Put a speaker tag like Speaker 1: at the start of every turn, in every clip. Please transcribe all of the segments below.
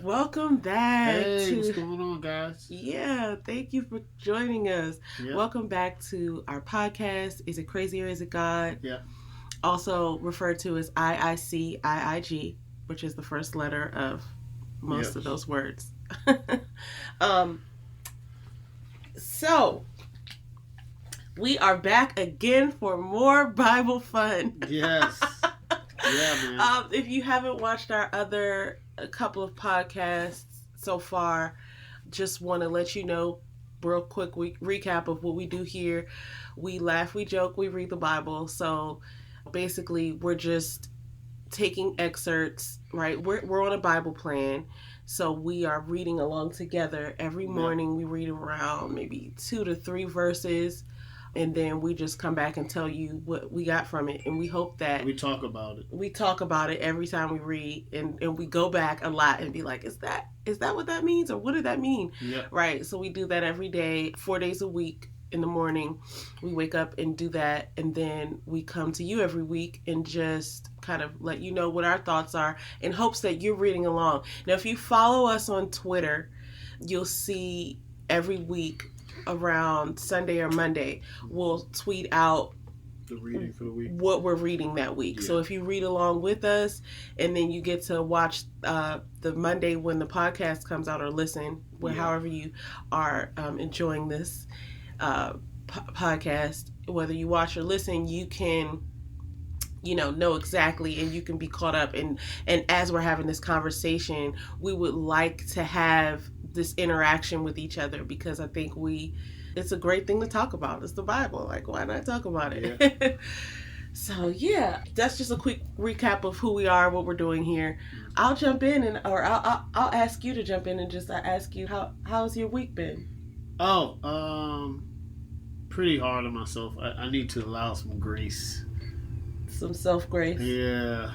Speaker 1: Welcome back.
Speaker 2: Hey, what's going on, guys?
Speaker 1: Yeah, thank you for joining us.
Speaker 2: Yep.
Speaker 1: Welcome back to our podcast, Is It Crazy or Is It God?
Speaker 2: Yeah.
Speaker 1: Also referred to as IICIIG, which is the first letter of most of those words. So, we are back again for more Bible fun.
Speaker 2: Yes. Yeah, man.
Speaker 1: If you haven't watched our other couple of podcasts so far, just want to let you know, real quick recap of what we do here. We laugh, we joke, we read the Bible. So basically, we're just taking excerpts, right? We're on a Bible plan. So we are reading along together. Every morning we read around maybe 2 to 3 verses. And then we just come back and tell you what we got from it. And we hope that...
Speaker 2: We talk about it.
Speaker 1: We talk about it every time we read. And we go back a lot and be like, is that what that means? Or what did that mean?
Speaker 2: Yeah.
Speaker 1: Right. So we do that every day, 4 days a week in the morning. We wake up and do that. And then we come to you every week and just kind of let you know what our thoughts are in hopes that you're reading along. Now, if you follow us on Twitter, you'll see every week around Sunday or Monday, we'll tweet out
Speaker 2: the reading for the week,
Speaker 1: what we're reading that week. Yeah. So if you read along with us, and then you get to watch the Monday when the podcast comes out, or listen, however you are enjoying this podcast, whether you watch or listen, you can know exactly, and you can be caught up. And as we're having this conversation, we would like to have this interaction with each other, because I think it's a great thing to talk about. It's the Bible. Like, why not talk about it? Yeah. So yeah, that's just a quick recap of who we are, what we're doing here. I'll jump in, or I'll ask you to jump in and just ask you, how's your week been?
Speaker 2: Pretty hard on myself. I need to allow some grace.
Speaker 1: Some self-grace.
Speaker 2: Yeah.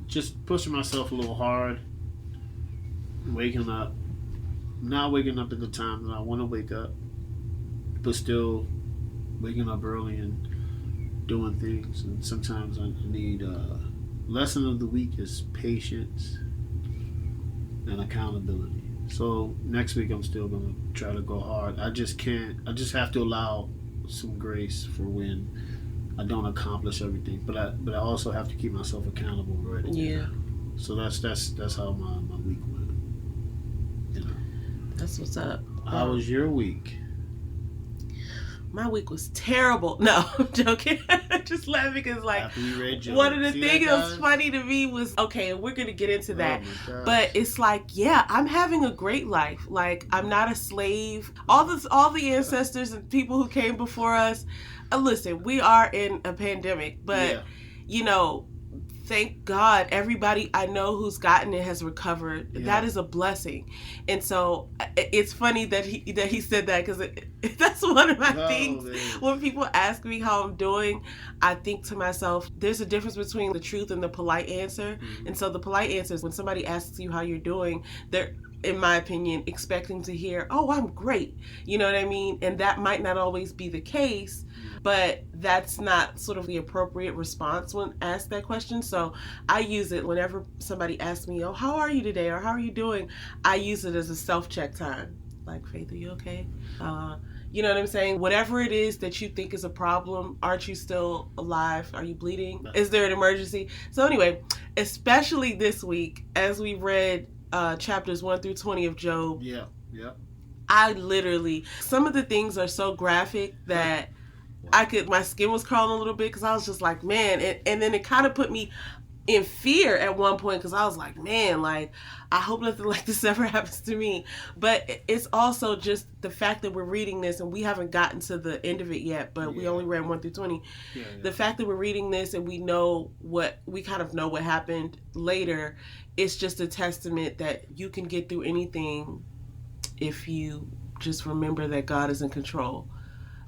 Speaker 2: Just pushing myself a little hard. Waking up. Not waking up at the time that I want to wake up. But still waking up early and doing things. And sometimes I need lesson of the week is patience and accountability. So next week I'm still going to try to go hard. I just have to allow some grace for when I don't accomplish everything, but I also have to keep myself accountable, right?
Speaker 1: Yeah.
Speaker 2: So that's how my week went.
Speaker 1: That's what's up.
Speaker 2: How was your week?
Speaker 1: My week was terrible. No, I'm joking. Just laughing because, like, one of the things that was funny to me was, okay, we're gonna get into that, but it's like, yeah, I'm having a great life. Like, I'm not a slave. All the ancestors and people who came before us. Listen, we are in a pandemic, but thank God everybody I know who's gotten it has recovered. Yeah. That is a blessing. And so it's funny that he said that, because that's one of my things. Man. When people ask me how I'm doing, I think to myself, there's a difference between the truth and the polite answer. Mm-hmm. And so the polite answer is when somebody asks you how you're doing, they're, in my opinion, expecting to hear, oh, I'm great. You know what I mean? And that might not always be the case, but that's not sort of the appropriate response when asked that question. So I use it whenever somebody asks me, oh, how are you today? Or how are you doing? I use it as a self-check time. Like, Faith, are you okay? You know what I'm saying? Whatever it is that you think is a problem, aren't you still alive? Are you bleeding? Is there an emergency? So anyway, especially this week, as we read chapters 1 through 20 of Job.
Speaker 2: Yeah.
Speaker 1: I literally, some of the things are so graphic that my skin was crawling a little bit, because I was just like, man, and then it kind of put me in fear at one point, because I was like, man, like, I hope nothing like this ever happens to me. But it's also just the fact that we're reading this and we haven't gotten to the end of it yet, but we only read 1 through 20. Yeah. The fact that we're reading this and we kind of know what happened later, it's just a testament that you can get through anything if you just remember that God is in control.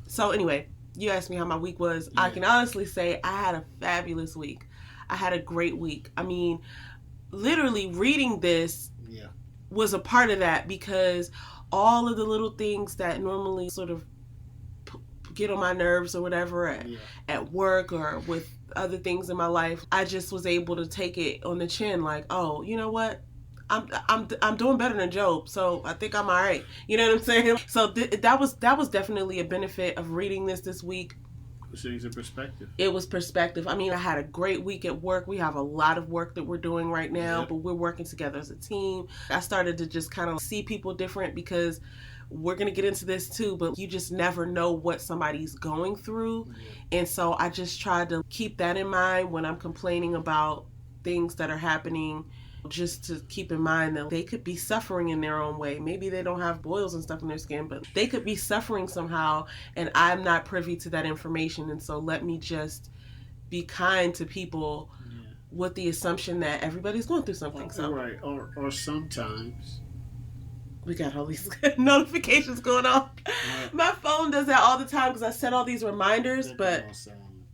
Speaker 1: So anyway, you asked me how my week was. Yeah. I can honestly say I had a fabulous week. I had a great week. I mean, literally reading this was a part of that, because all of the little things that normally sort of get on my nerves or whatever at work or with other things in my life, I just was able to take it on the chin, like, oh, you know what? I'm doing better than Job, so I think I'm all right. You know what I'm saying? So that was definitely a benefit of reading this week.
Speaker 2: Things in perspective.
Speaker 1: It was perspective. I mean, I had a great week at work. We have a lot of work that we're doing right now, but we're working together as a team. I started to just kind of see people different because we're going to get into this too, but you just never know what somebody's going through. And so I just tried to keep that in mind when I'm complaining about things that are happening, just to keep in mind that they could be suffering in their own way. Maybe they don't have boils and stuff in their skin, but they could be suffering somehow, and I'm not privy to that information. And so let me just be kind to people with the assumption that everybody's going through something. So
Speaker 2: right, or sometimes
Speaker 1: we got all these notifications going on. Right. My phone does that all the time because I set all these reminders, but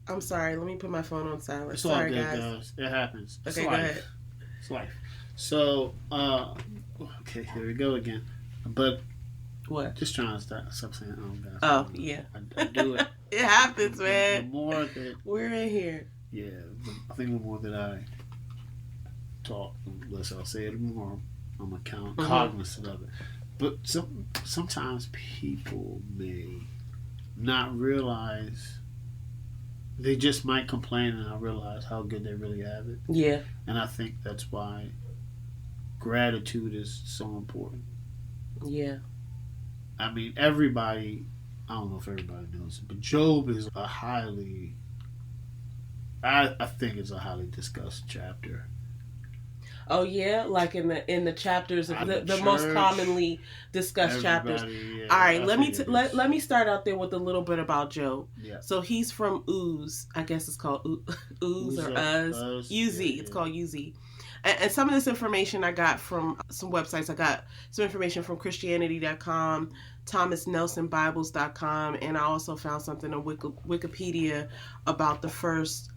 Speaker 1: I'm sorry. Let me put my phone on silent.
Speaker 2: It's
Speaker 1: sorry,
Speaker 2: all good, guys. It happens.
Speaker 1: Okay, go ahead.
Speaker 2: It's life. So, okay, here we go again. But
Speaker 1: what?
Speaker 2: Just trying to stop saying, oh, God.
Speaker 1: Oh, yeah.
Speaker 2: I do it.
Speaker 1: It happens, man.
Speaker 2: The more that
Speaker 1: we're in here.
Speaker 2: Yeah, I think the more that I talk, the less I'll say it, the more I'm cognizant of it. But sometimes people may not realize. They just might complain and not realize how good they really have it.
Speaker 1: Yeah.
Speaker 2: And I think that's why gratitude is so important.
Speaker 1: Yeah.
Speaker 2: I mean, everybody, I don't know if everybody knows it, but Job is I think it's a highly discussed chapter.
Speaker 1: Oh yeah, like in the chapters of the most commonly discussed chapters. Yeah, all right, let me start out there with a little bit about Job.
Speaker 2: Yeah.
Speaker 1: So he's from Uz. I guess it's called Uz or Uz. UZ. It's called UZ. And some of this information I got from some websites. I got some information from Christianity.com, ThomasNelsonBibles.com, and I also found something on Wikipedia about the first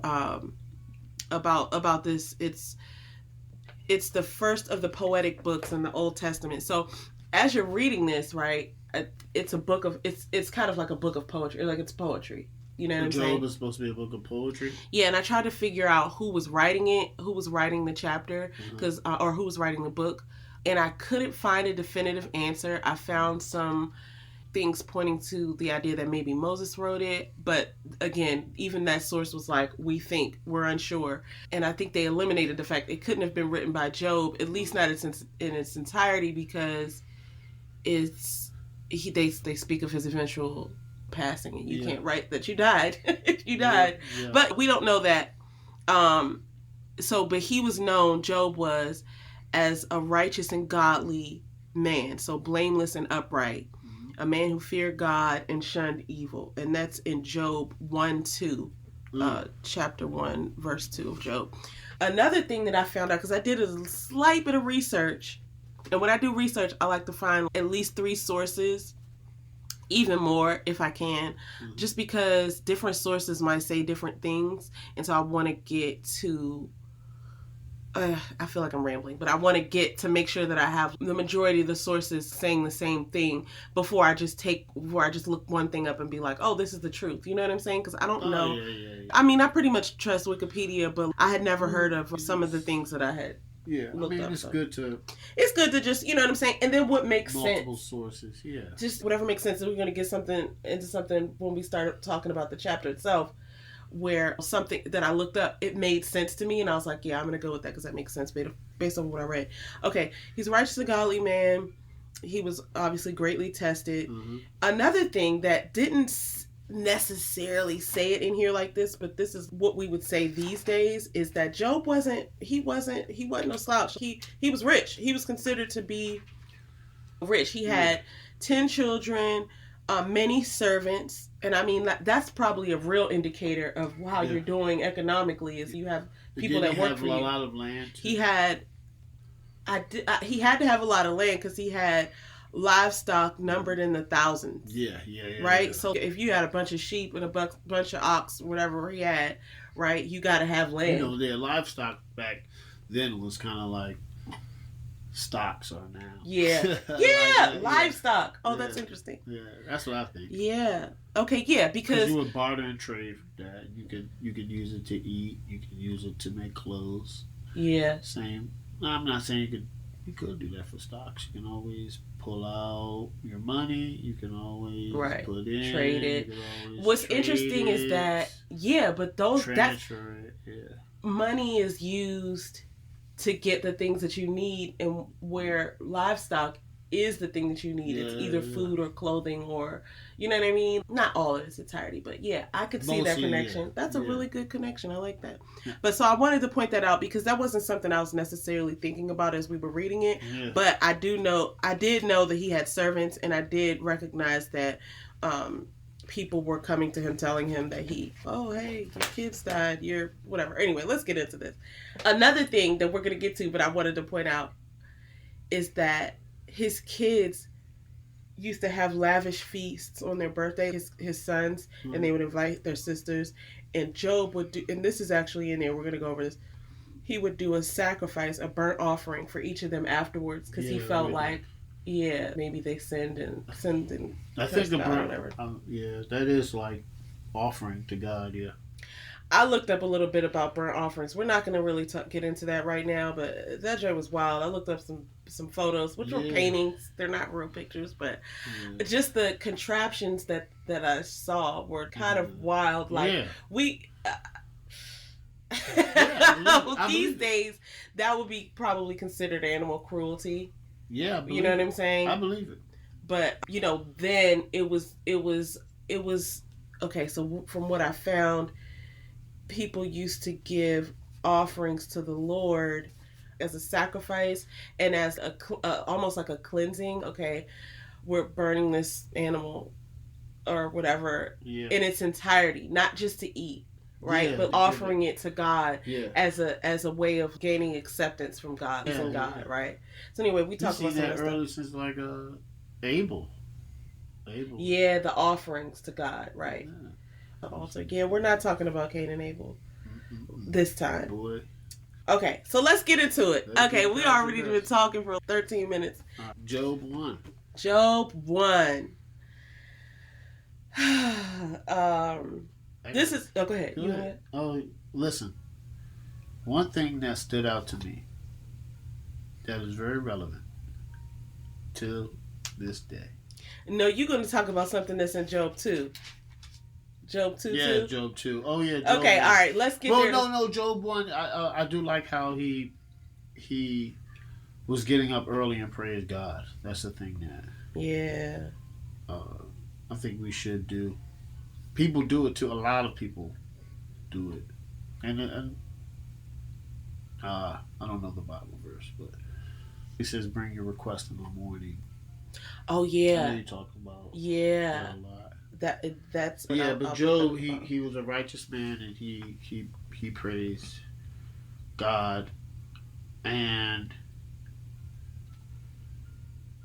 Speaker 1: about this. It's the first of the poetic books in the Old Testament. So as you're reading this, right, it's a book of, it's kind of like a book of poetry, like it's poetry. You know what I'm saying?
Speaker 2: Job is supposed to be a book of poetry?
Speaker 1: Yeah, and I tried to figure out who was writing it, who was writing the chapter, or who was writing the book. And I couldn't find a definitive answer. I found some things pointing to the idea that maybe Moses wrote it, but again, even that source was like, we're unsure. And I think they eliminated the fact it couldn't have been written by Job, at least not in its entirety, because they speak of his eventual passing, and you can't write that you died if you died. Yeah. But we don't know that. But he was known, Job was, as a righteous and godly man, so blameless and upright. A man who feared God and shunned evil. And that's in Job 1:2, chapter 1, verse 2 of Job. Another thing that I found out, because I did a slight bit of research, and when I do research, I like to find at least 3 sources, even more if I can, just because different sources might say different things. And so I want to get to... I feel like I'm rambling, but I want to get to make sure that I have the majority of the sources saying the same thing before I just look one thing up and be like, oh, this is the truth. You know what I'm saying? Because I don't know. Yeah. I mean, I pretty much trust Wikipedia, but I had never heard of some of the things that I had looked up.
Speaker 2: It's good to
Speaker 1: just, you know what I'm saying? And then what makes
Speaker 2: multiple sources, yeah.
Speaker 1: Just whatever makes sense. And we're going to get into something when we start talking about the chapter itself, where something that I looked up, it made sense to me, and I was like, yeah, I'm going to go with that because that makes sense based on what I read. Okay, he's a righteous and godly man. He was obviously greatly tested. Another thing that didn't necessarily say it in here like this, but this is what we would say these days, is that Job wasn't no slouch. He was rich. He was considered to be rich. He had 10 children, many servants. And I mean, that's probably a real indicator of how you're doing economically, is you have people that work for you.
Speaker 2: He had a lot of land.
Speaker 1: He had to have a lot of land because he had livestock numbered in the thousands.
Speaker 2: Yeah.
Speaker 1: Right?
Speaker 2: Yeah.
Speaker 1: So if you had a bunch of sheep and a bunch of ox, whatever he had, right, you got to have land.
Speaker 2: You know, their livestock back then was kind of like stocks are now.
Speaker 1: Yeah. Livestock. Oh, that's interesting.
Speaker 2: Yeah, that's what I think.
Speaker 1: Yeah. Okay, yeah, because
Speaker 2: you would barter and trade for that. You could use it to eat. You could use it to make clothes.
Speaker 1: Yeah.
Speaker 2: Same. I'm not saying You could do that for stocks. You can always pull out your money. You can always put in.
Speaker 1: Trade it. What's interesting is that, but
Speaker 2: transfer it. Yeah.
Speaker 1: Money is used to get the things that you need, and where livestock is the thing that you need. It's either food or clothing, or, you know what I mean? Not all in its entirety, but I could see that connection. Yeah. That's a really good connection. I like that. Yeah. But so I wanted to point that out because that wasn't something I was necessarily thinking about as we were reading it. Yeah. But I did know that he had servants, and I did recognize that people were coming to him telling him that hey, your kids died, you're whatever. Anyway, let's get into this. Another thing that we're going to get to, but I wanted to point out, is that his kids used to have lavish feasts on their birthday, his sons, and they would invite their sisters. And Job would do, and this is actually in there, we're going to go over this, he would do a sacrifice, a burnt offering for each of them afterwards, because he felt like, maybe they sinned and
Speaker 2: I think the burnt, that is like offering to God,
Speaker 1: I looked up a little bit about burnt offerings. We're not going to really get into that right now, but that joint was wild. I looked up some photos, which were paintings. They're not real pictures, but just the contraptions that I saw were kind of wild. Like these days, that would be probably considered animal cruelty.
Speaker 2: Yeah,
Speaker 1: you know what I'm saying?
Speaker 2: I believe it.
Speaker 1: But then it was okay. So from what I found, people used to give offerings to the Lord as a sacrifice and as almost like a cleansing. Okay, we're burning this animal or whatever in its entirety, not just to eat, right? But offering it to God as a way of gaining acceptance from God, right? So anyway, we talked about
Speaker 2: that early since like Abel.
Speaker 1: Yeah, the offerings to God, right? Yeah. The altar. Yeah, we're not talking about Cain and Abel this time.
Speaker 2: Boy.
Speaker 1: Okay, so let's get into it. Okay, we already been talking for 13 minutes.
Speaker 2: Job 1.
Speaker 1: Job 1. This is... Oh, go ahead.
Speaker 2: Go ahead. Oh, listen. One thing that stood out to me that is very relevant to this day.
Speaker 1: No, you're going to talk about something that's in Job 2. Job 2
Speaker 2: too? Job 2. Oh, yeah, Job
Speaker 1: okay, 1. All right, let's get there.
Speaker 2: No, Job 1, I do like how he was getting up early and praise God. That's the thing that...
Speaker 1: Yeah.
Speaker 2: I think we should do. People do it too. A lot of people do it. And I don't know the Bible verse, but he says, bring your request in the morning.
Speaker 1: Oh, yeah.
Speaker 2: I know you talk about
Speaker 1: that a lot. That's
Speaker 2: but Job, he was a righteous man, and he praised God. And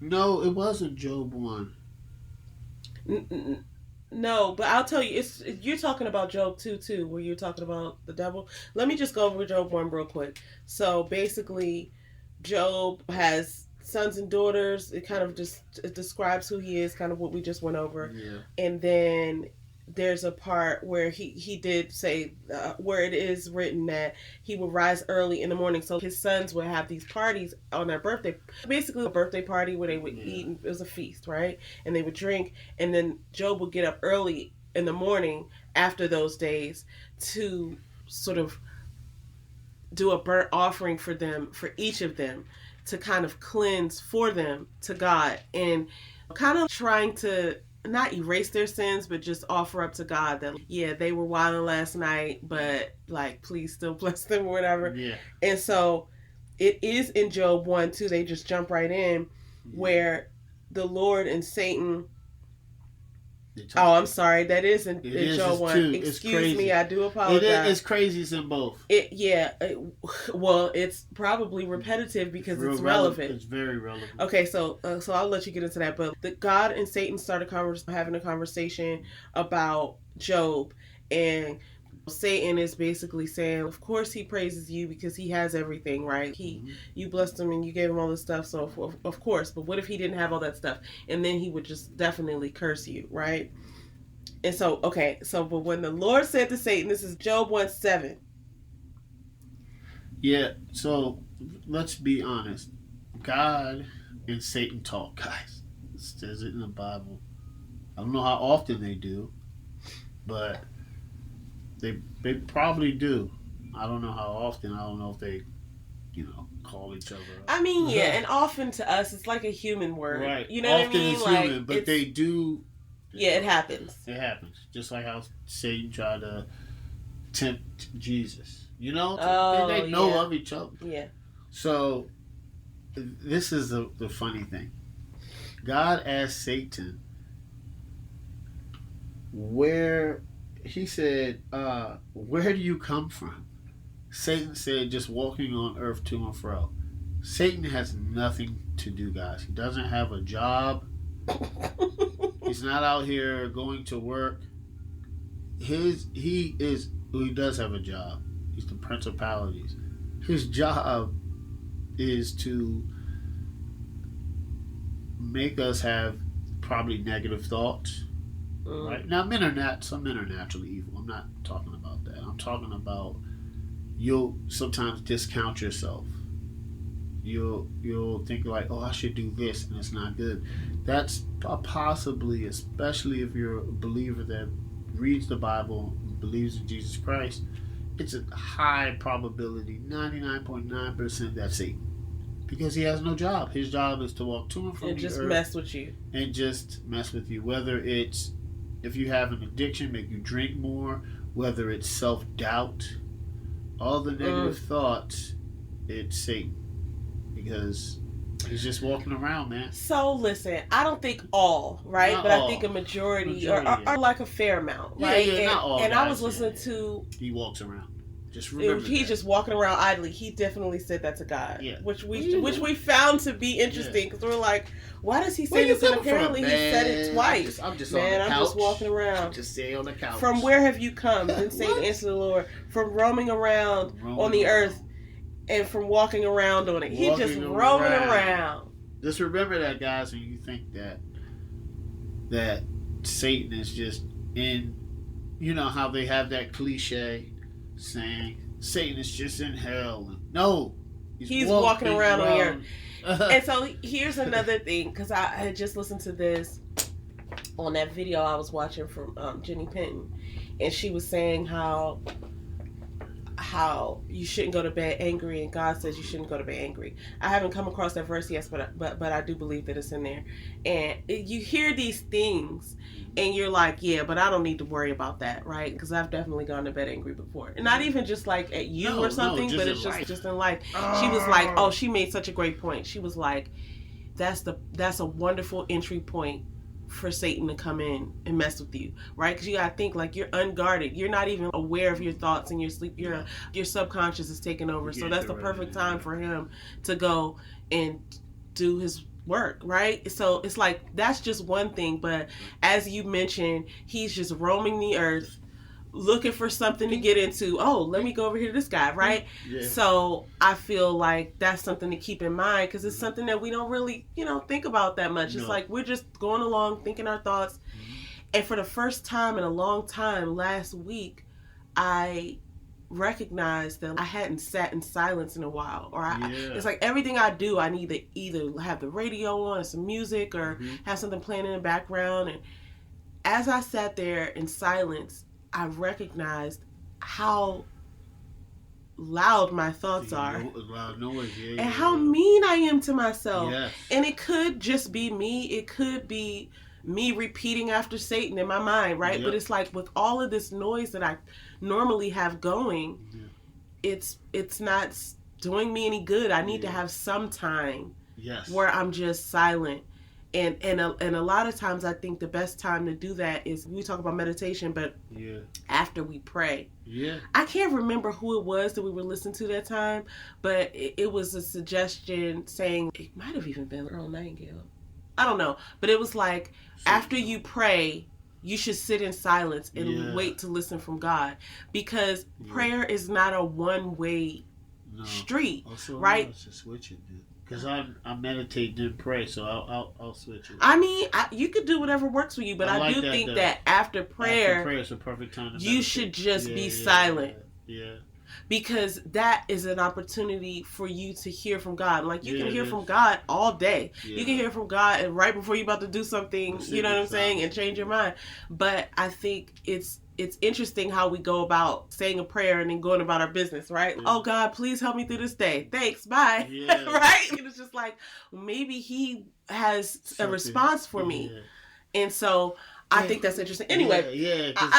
Speaker 2: no, it wasn't Job 1.
Speaker 1: No, but I'll tell you, you're talking about Job 2 too, where you're talking about the devil. Let me just go over Job 1 real quick. So basically, Job has sons and daughters. It kind of just describes who he is, kind of what we just went over.
Speaker 2: Yeah.
Speaker 1: And then there's a part where he did say, where it is written that he would rise early in the morning. So his sons would have these parties on their birthday, basically a birthday party where they would eat. And it was a feast, right? And they would drink. And then Job would get up early in the morning after those days to sort of do a burnt offering for them, for each of them, to kind of cleanse for them to God, and kind of trying to not erase their sins, but just offer up to God that, they were wilding last night, but like, please still bless them or whatever.
Speaker 2: Yeah.
Speaker 1: And so it is in Job 1 too. They just jump right in where the Lord and Satan... Oh, I'm sorry. That is in Job 1. Excuse me. I do apologize.
Speaker 2: It's crazy. It's in both.
Speaker 1: Well, it's probably repetitive because it's relevant.
Speaker 2: It's very relevant.
Speaker 1: Okay, so I'll let you get into that. But God and Satan started having a conversation about Job, and Satan is basically saying, of course he praises you because he has everything, right? You blessed him and you gave him all this stuff, so of course. But what if he didn't have all that stuff? And then he would just definitely curse you, right? And so, but when the Lord said to Satan, this is Job 1:7.
Speaker 2: Yeah, so let's be honest. God and Satan talk, guys. It says it in the Bible. I don't know how often they do, but they probably do. I don't know how often. I don't know if they, call each other up.
Speaker 1: I mean, yeah, and often to us, it's like a human word.
Speaker 2: Right.
Speaker 1: You know what I mean?
Speaker 2: Often it's human, but they do.
Speaker 1: Yeah, it happens.
Speaker 2: It happens. Just like how Satan tried to tempt Jesus. They know of each other.
Speaker 1: Yeah.
Speaker 2: So, this is the funny thing. God asked Satan he said, where do you come from? Satan said, just walking on earth to and fro. Satan has nothing to do, guys. He doesn't have a job. He's not out here going to work. He does have a job. He's the principalities. His job is to make us have probably negative thoughts. Right? Now, some men are naturally evil. I'm not talking about that. I'm talking about you'll sometimes discount yourself. You'll think like, oh, I should do this, and it's not good. That's possibly, especially if you're a believer that reads the Bible, believes in Jesus Christ, it's a high probability, 99.9% that's Satan. Because he has no job. His job is to walk to and from the earth.
Speaker 1: And just mess with you.
Speaker 2: And just mess with you. Whether it's, if you have an addiction, make you drink more. Whether it's self-doubt. All the negative thoughts, it's Satan. Because he's just walking around, man.
Speaker 1: So, listen, I don't think all, right? Not but all. I think a majority or like a fair amount, right?
Speaker 2: Yeah, not all.
Speaker 1: And I was listening to...
Speaker 2: He walks around. Just remember
Speaker 1: he's just walking around idly. He definitely said that to God, which we found to be interesting because we're like, why does he say this? And apparently he said it twice.
Speaker 2: I'm just on the couch.
Speaker 1: I'm just walking around.
Speaker 2: I'm just sitting on the couch.
Speaker 1: From where have you come? Then Satan answered the Lord, from roaming around on the earth and from walking around on it. He's just roaming around.
Speaker 2: Just remember that, guys, when you think that Satan is just in, how they have that cliche saying Satan is just in hell. No, he's walking around on the
Speaker 1: earth. And so here's another thing, because I had just listened to this on that video I was watching from Jenny Penton, and she was saying how you shouldn't go to bed angry, and God says you shouldn't go to bed angry. I haven't come across that verse yet, but I do believe that it's in there. And you hear these things, and you're like, yeah, but I don't need to worry about that, right? Because I've definitely gone to bed angry before, and not even just like at you or something, but it's just in life. She was like, she made such a great point. She was like, that's a wonderful entry point for Satan to come in and mess with you, right? Because you gotta think like you're unguarded. You're not even aware of your thoughts in your sleep. Your subconscious is taking over. So that's the perfect time for him to go and do his work, right? So it's like that's just one thing. But as you mentioned, he's just roaming the earth, looking for something to get into. Oh, let me go over here to this guy, right? Yeah. So I feel like that's something to keep in mind because it's something that we don't really, think about that much. No. It's like we're just going along, thinking our thoughts. Mm-hmm. And for the first time in a long time, last week, I recognized that I hadn't sat in silence in a while. It's like everything I do, I need to either have the radio on or some music or have something playing in the background. And as I sat there in silence, I recognized how loud my thoughts are.
Speaker 2: Loud noise,
Speaker 1: and how mean I am to myself. Yes. And it could just be me. It could be me repeating after Satan in my mind, right? Yep. But it's like with all of this noise that I normally have going, it's not doing me any good. I need to have some time where I'm just silent. And a lot of times I think the best time to do that is, we talk about meditation, but after we pray. Yeah. I can't remember who it was that we were listening to that time, but it was a suggestion saying, it might have even been Earl Nightingale. I don't know. But it was like, after you pray, you should sit in silence and wait to listen from God. Because prayer is not a one-way street, right?
Speaker 2: It's a switch, because I meditate and pray, so I'll switch it.
Speaker 1: I mean, you could do whatever works for you, but I do think that after prayer,
Speaker 2: is a perfect time to
Speaker 1: you should just be silent.
Speaker 2: Yeah.
Speaker 1: because that is an opportunity for you to hear from God. Like, you can hear from God all day. Yeah. You can hear from God and right before you're about to do something, you know what I'm saying, and change your mind. But I think it's interesting how we go about saying a prayer and then going about our business, right? Yeah. Oh, God, please help me through this day. Thanks, bye. Yeah. Right? And it's just like, maybe he has a response for me. And so I think that's interesting. Anyway,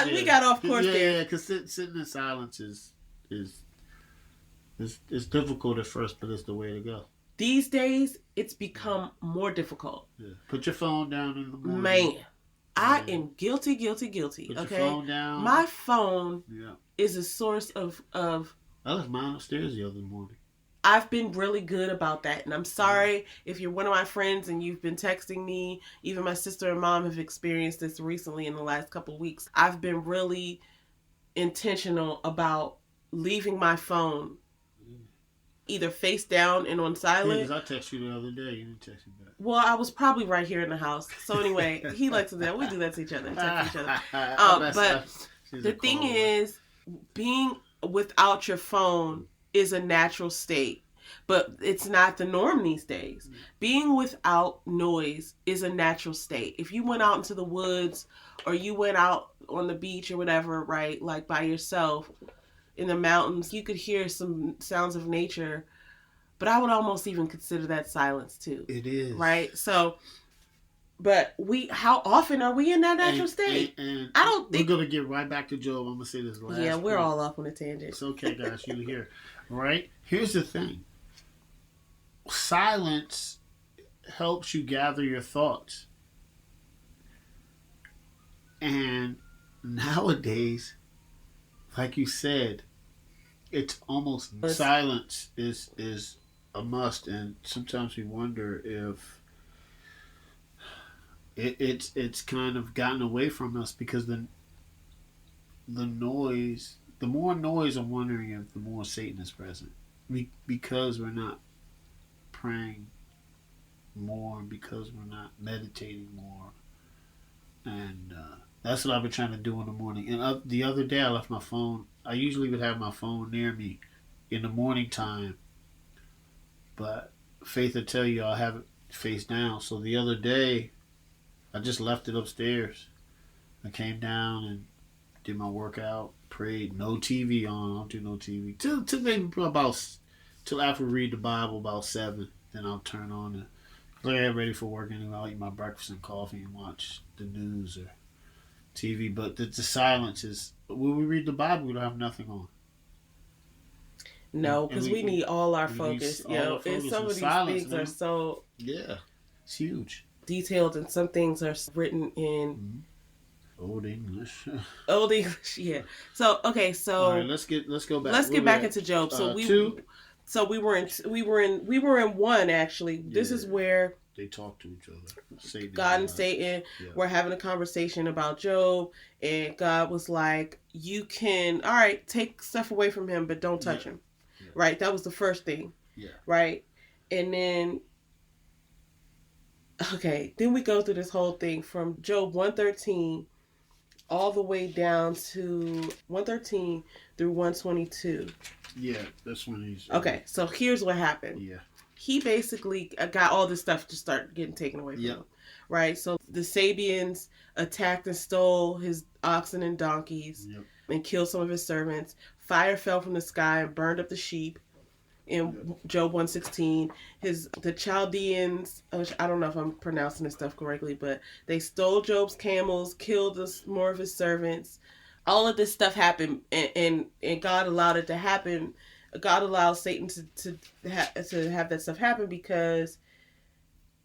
Speaker 1: we got off course there.
Speaker 2: Yeah, because sitting in silence is difficult at first, but it's the way to go.
Speaker 1: These days, it's become more difficult.
Speaker 2: Yeah. Put your phone down in the morning.
Speaker 1: Man, I am guilty. Put your phone down. My phone is a source of...
Speaker 2: I left mine upstairs the other morning.
Speaker 1: I've been really good about that. And I'm sorry if you're one of my friends and you've been texting me. Even my sister and mom have experienced this recently in the last couple of weeks. I've been really intentional about leaving my phone either face down and on silent.
Speaker 2: Yeah, because I texted you the other day. You didn't text me back.
Speaker 1: Well, I was probably right here in the house. So anyway, he likes to do that. We do that to each other. Text each other. But the thing is, being without your phone is a natural state, but it's not the norm these days. Being without noise is a natural state. If you went out into the woods or you went out on the beach or whatever, right, like by yourself in the mountains, you could hear some sounds of nature, but I would almost even consider that silence too.
Speaker 2: It is.
Speaker 1: Right? So, but how often are we in that natural state?
Speaker 2: And I don't think... We're going to get right back to Job. I'm going to say this last
Speaker 1: Yeah, we're all off on a tangent.
Speaker 2: It's okay, guys. You're here. Right? Here's the thing. Silence helps you gather your thoughts. And nowadays, like you said, it's almost... Silence is a must. And sometimes we wonder if... It's kind of gotten away from us because the noise, the more noise, I'm wondering if the more Satan is present. Because we're not praying more, because we're not meditating more. And that's what I've been trying to do in the morning. And the other day I left my phone. I usually would have my phone near me in the morning time. But Faith will tell you I'll have it face down. So the other day, I just left it upstairs. I came down and did my workout, prayed, no TV on. I don't do no TV. Till maybe till after we read the Bible about 7. Then I'll turn on and get ready for work anyway. I'll eat my breakfast and coffee and watch the news or TV. But the silence is, when we read the Bible, we don't have nothing on.
Speaker 1: No, because we need all our focus. And some of these things are so...
Speaker 2: Yeah, it's huge.
Speaker 1: Detailed, and some things are written in
Speaker 2: Old English.
Speaker 1: Yeah. So okay, so
Speaker 2: all right, let's go back.
Speaker 1: Let's get back into Job. So we were in 1 actually. This is where
Speaker 2: they talk to each other. Satan
Speaker 1: God and Satan were having a conversation about Job, and God was like, "You can, all right, take stuff away from him, but don't touch him." Yeah. Right. That was the first thing.
Speaker 2: Yeah. Right.
Speaker 1: And then. Okay, then we go through this whole thing from Job 113 all the way down to 113 through 122.
Speaker 2: Yeah, that's when he's...
Speaker 1: Okay, so here's what happened.
Speaker 2: Yeah.
Speaker 1: He basically got all this stuff to start getting taken away from him. Right? So the Sabians attacked and stole his oxen and donkeys and killed some of his servants. Fire fell from the sky and burned up the sheep. In Job 116, the Chaldeans, which I don't know if I'm pronouncing this stuff correctly, but they stole Job's camels, killed more of his servants. All of this stuff happened, and God allowed it to happen. God allowed Satan to have that stuff happen because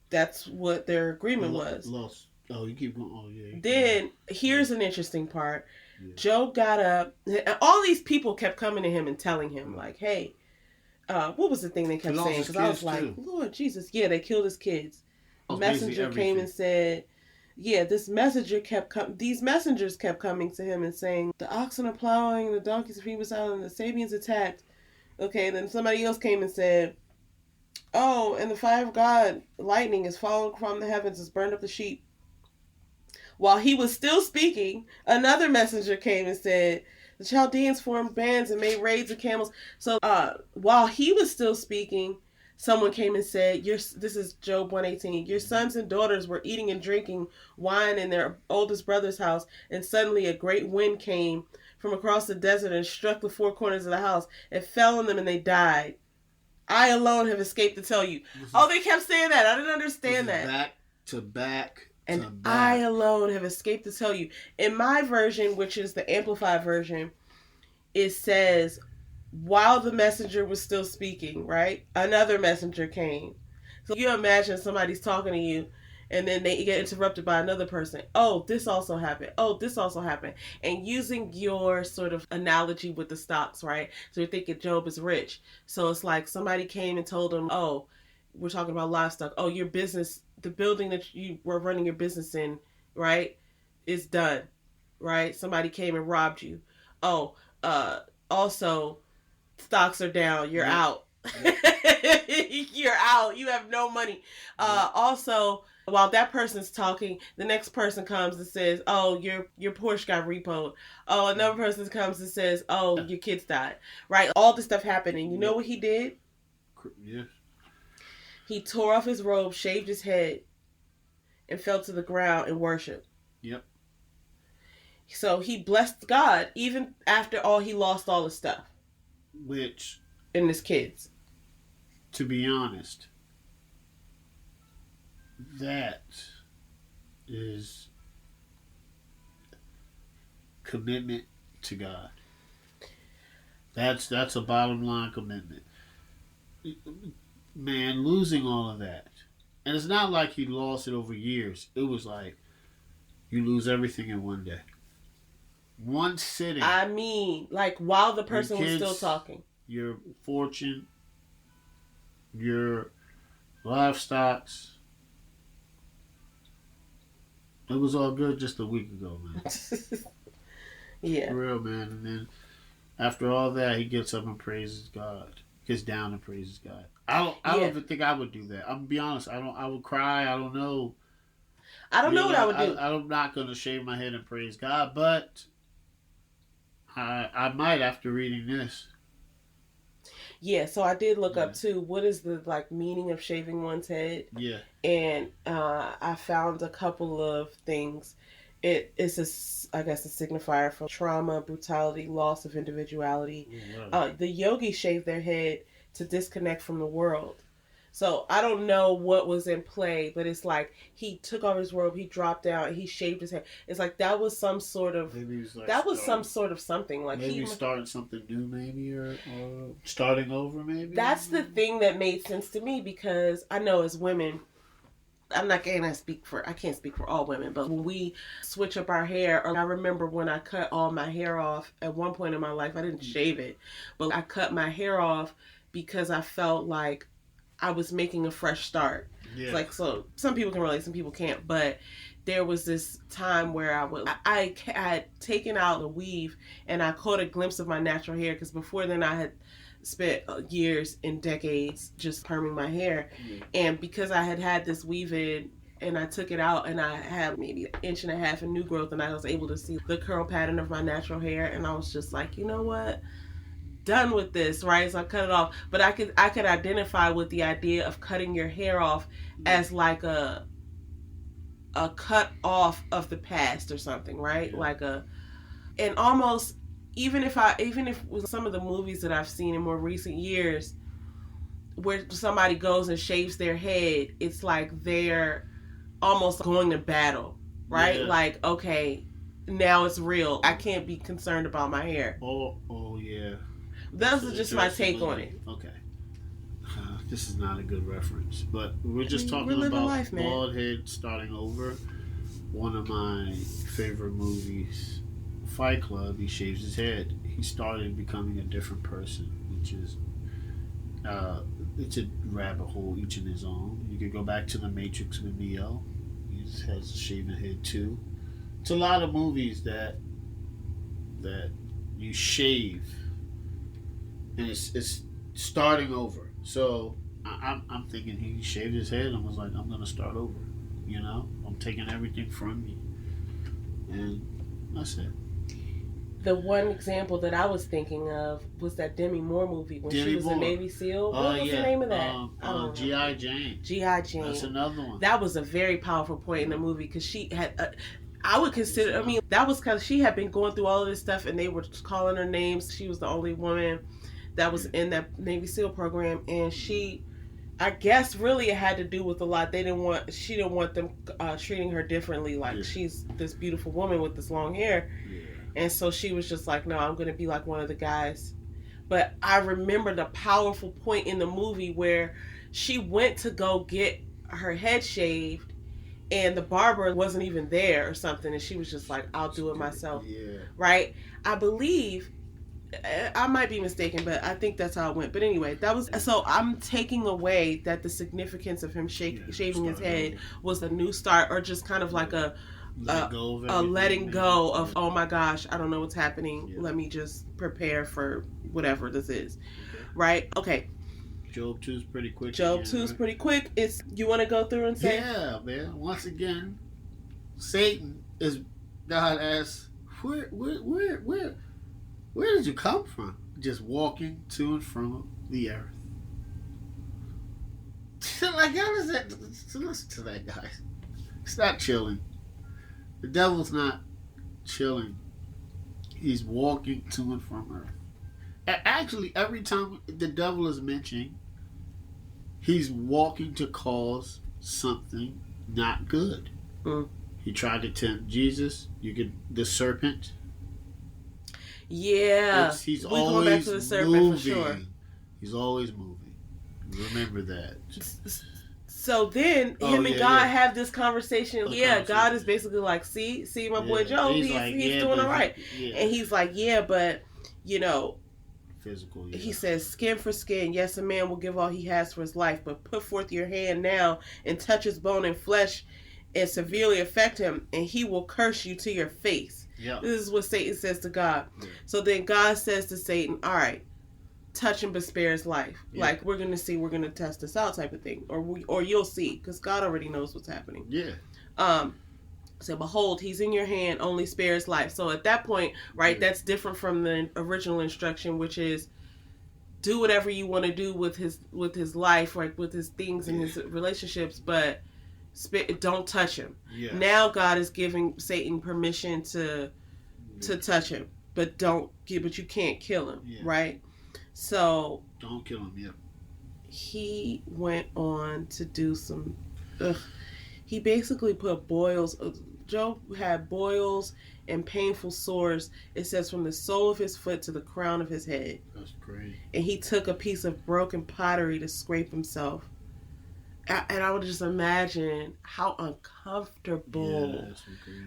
Speaker 1: that's what their agreement was.
Speaker 2: Lost. Oh, you keep going. Oh, yeah.
Speaker 1: Then here's an interesting part. Yeah. Job got up, and all these people kept coming to him and telling him, like, "Hey." What was the thing they kept saying? Because I was like, too. Lord Jesus. Yeah, they killed his kids. The messenger came and said, these messengers kept coming to him and saying, the oxen are plowing, the donkeys are feeding beside them, the Sabians attacked. Okay, then somebody else came and said, oh, and the fire of God, lightning is falling from the heavens, has burned up the sheep. While he was still speaking, another messenger came and said, The Chaldeans formed bands and made raids of camels. So while he was still speaking, someone came and said, this is Job 118, your sons and daughters were eating and drinking wine in their oldest brother's house, and suddenly a great wind came from across the desert and struck the four corners of the house. It fell on them and they died. I alone have escaped to tell you. They kept saying that. I didn't understand that.
Speaker 2: Back to back.
Speaker 1: And I alone have escaped to tell you. In my version, which is the Amplified version, it says, while the messenger was still speaking, right? Another messenger came. So you imagine somebody's talking to you, and then they get interrupted by another person. Oh, this also happened. Oh, this also happened. And using your sort of analogy with the stocks, right? So you're thinking Job is rich. So it's like somebody came and told him, oh, we're talking about livestock. Oh, your business, the building that you were running your business in, right, is done, right? Somebody came and robbed you. Oh, also, stocks are down. You're out. You're out. You have no money. Also, while that person's talking, the next person comes and says, oh, your Porsche got repoed. Oh, another person comes and says, oh, your kids died. Right? All this stuff happening. You know what he did?
Speaker 2: Yeah.
Speaker 1: He tore off his robe, shaved his head, and fell to the ground and worshiped.
Speaker 2: Yep.
Speaker 1: So he blessed God even after he lost all his stuff.
Speaker 2: Which...
Speaker 1: and his kids.
Speaker 2: To be honest, that is commitment to God. That's a bottom line commitment. Man, losing all of that. And it's not like he lost it over years. It was like you lose everything in one day. One sitting.
Speaker 1: I mean, like while the person was still talking.
Speaker 2: Your fortune, your livestocks. It was all good just a week ago, man.
Speaker 1: Yeah.
Speaker 2: For real, man. And then after all that, he gets up and praises God. Gets down and praises God. I don't even think I would do that. I'm gonna be honest. I would cry. I don't know.
Speaker 1: I don't know what I would do.
Speaker 2: I'm not gonna shave my head and praise God, but I might after reading this.
Speaker 1: Yeah, so I did look up too. What is the meaning of shaving one's head?
Speaker 2: Yeah, and
Speaker 1: I found a couple of things. It's a signifier for trauma, brutality, loss of individuality. Wow. The yogis shave their head to disconnect from the world. So I don't know what was in play, but it's like he took off his robe, he dropped down, and he shaved his head. It's like that was some sort of some sort of something. Like
Speaker 2: maybe starting something new, maybe or starting over, maybe.
Speaker 1: That's the thing that made sense to me because I know as women, I can't speak for all women, but when we switch up our hair, or I remember when I cut all my hair off at one point in my life, I didn't shave it, but I cut my hair off because I felt like I was making a fresh start. Yeah. Like, so some people can relate, some people can't, but there was this time where I had taken out the weave and I caught a glimpse of my natural hair because before then I had spent years and decades just perming my hair. Mm-hmm. And because I had this weave in and I took it out and I had maybe 1.5 inches of new growth and I was able to see the curl pattern of my natural hair and I was just like, you know what? Done with this, right? So I cut it off. But I could identify with the idea of cutting your hair off as like a cut off of the past or something, right? Yeah. And almost even if with some of the movies that I've seen in more recent years where somebody goes and shaves their head, it's like they're almost going to battle, right? Yeah. Like, okay, now it's real. I can't be concerned about my hair.
Speaker 2: Oh yeah.
Speaker 1: That's just my take on it.
Speaker 2: Okay. This is not a good reference, but we're just talking about life, bald head starting over. One of my favorite movies, Fight Club, he shaves his head. He started becoming a different person, which is it's a rabbit hole each in his own. You could go back to The Matrix with Neo. He has a shaven head too. It's a lot of movies that you shave. And it's starting over. So I'm thinking he shaved his head and was like, I'm going to start over. You know? I'm taking everything from you. And that's it.
Speaker 1: The one example that I was thinking of was that Demi Moore movie when she was a Navy SEAL. What was the name of that?
Speaker 2: G.I. Jane.
Speaker 1: G.I. Jane.
Speaker 2: That's another one.
Speaker 1: That was a very powerful point in the movie because she had... I would consider... I mean, that was because she had been going through all of this stuff and they were calling her names. She was the only woman that was in that Navy SEAL program, and she... I guess really it had to do with a lot. She didn't want them treating her differently. Like she's this beautiful woman with this long hair. Yeah. And so she was just like, no, I'm going to be like one of the guys. But I remember the powerful point in the movie where she went to go get her head shaved and the barber wasn't even there or something. And she was just like, I'll do it myself. Yeah. Right? I believe, I might be mistaken, but I think that's how it went. But anyway, so I'm taking away that the significance of him shaving his head was a new start, or just kind of like a letting go of, oh my gosh, I don't know what's happening. Yeah. Let me just prepare for whatever this is. Okay. Right? Okay.
Speaker 2: Job 2 is pretty quick.
Speaker 1: Job 2 is pretty quick. You want to go through and say?
Speaker 2: Yeah, man. Once again, Satan is, God asks, where did you come from? Just walking to and from the earth. Like, how does that, listen to that, guys. It's not chilling. The devil's not chilling. He's walking to and from earth. Actually, every time the devil is mentioned, he's walking to cause something not good. Mm. He tried to tempt Jesus. The serpent.
Speaker 1: Yeah.
Speaker 2: He's always going back to the serpent moving. For sure. He's always moving. Remember that.
Speaker 1: So then him and God have this conversation. God is basically like, see my boy Joe, he's doing all right. Yeah. And he's like, but
Speaker 2: physical. Yeah.
Speaker 1: He says, skin for skin. Yes, a man will give all he has for his life, but put forth your hand now and touch his bone and flesh and severely affect him, and he will curse you to your face. Yeah. This is what Satan says to God. Yeah. So then God says to Satan, all right, touch him but spare his life. Yeah. Like, we're going to test this out type of thing. Or you'll see, because God already knows what's happening.
Speaker 2: Yeah.
Speaker 1: So behold, he's in your hand, only spare his life. So at that point, right, that's different from the original instruction, which is do whatever you want to do with his life, like with his things and his relationships, but don't touch him. Yeah. Now God is giving Satan permission to touch him, but you can't kill him, right? So
Speaker 2: don't kill him. Yeah.
Speaker 1: He went on to do some. He basically put boils. Job had boils and painful sores. It says from the sole of his foot to the crown of his head.
Speaker 2: That's great.
Speaker 1: And he took a piece of broken pottery to scrape himself. And I would just imagine how uncomfortable,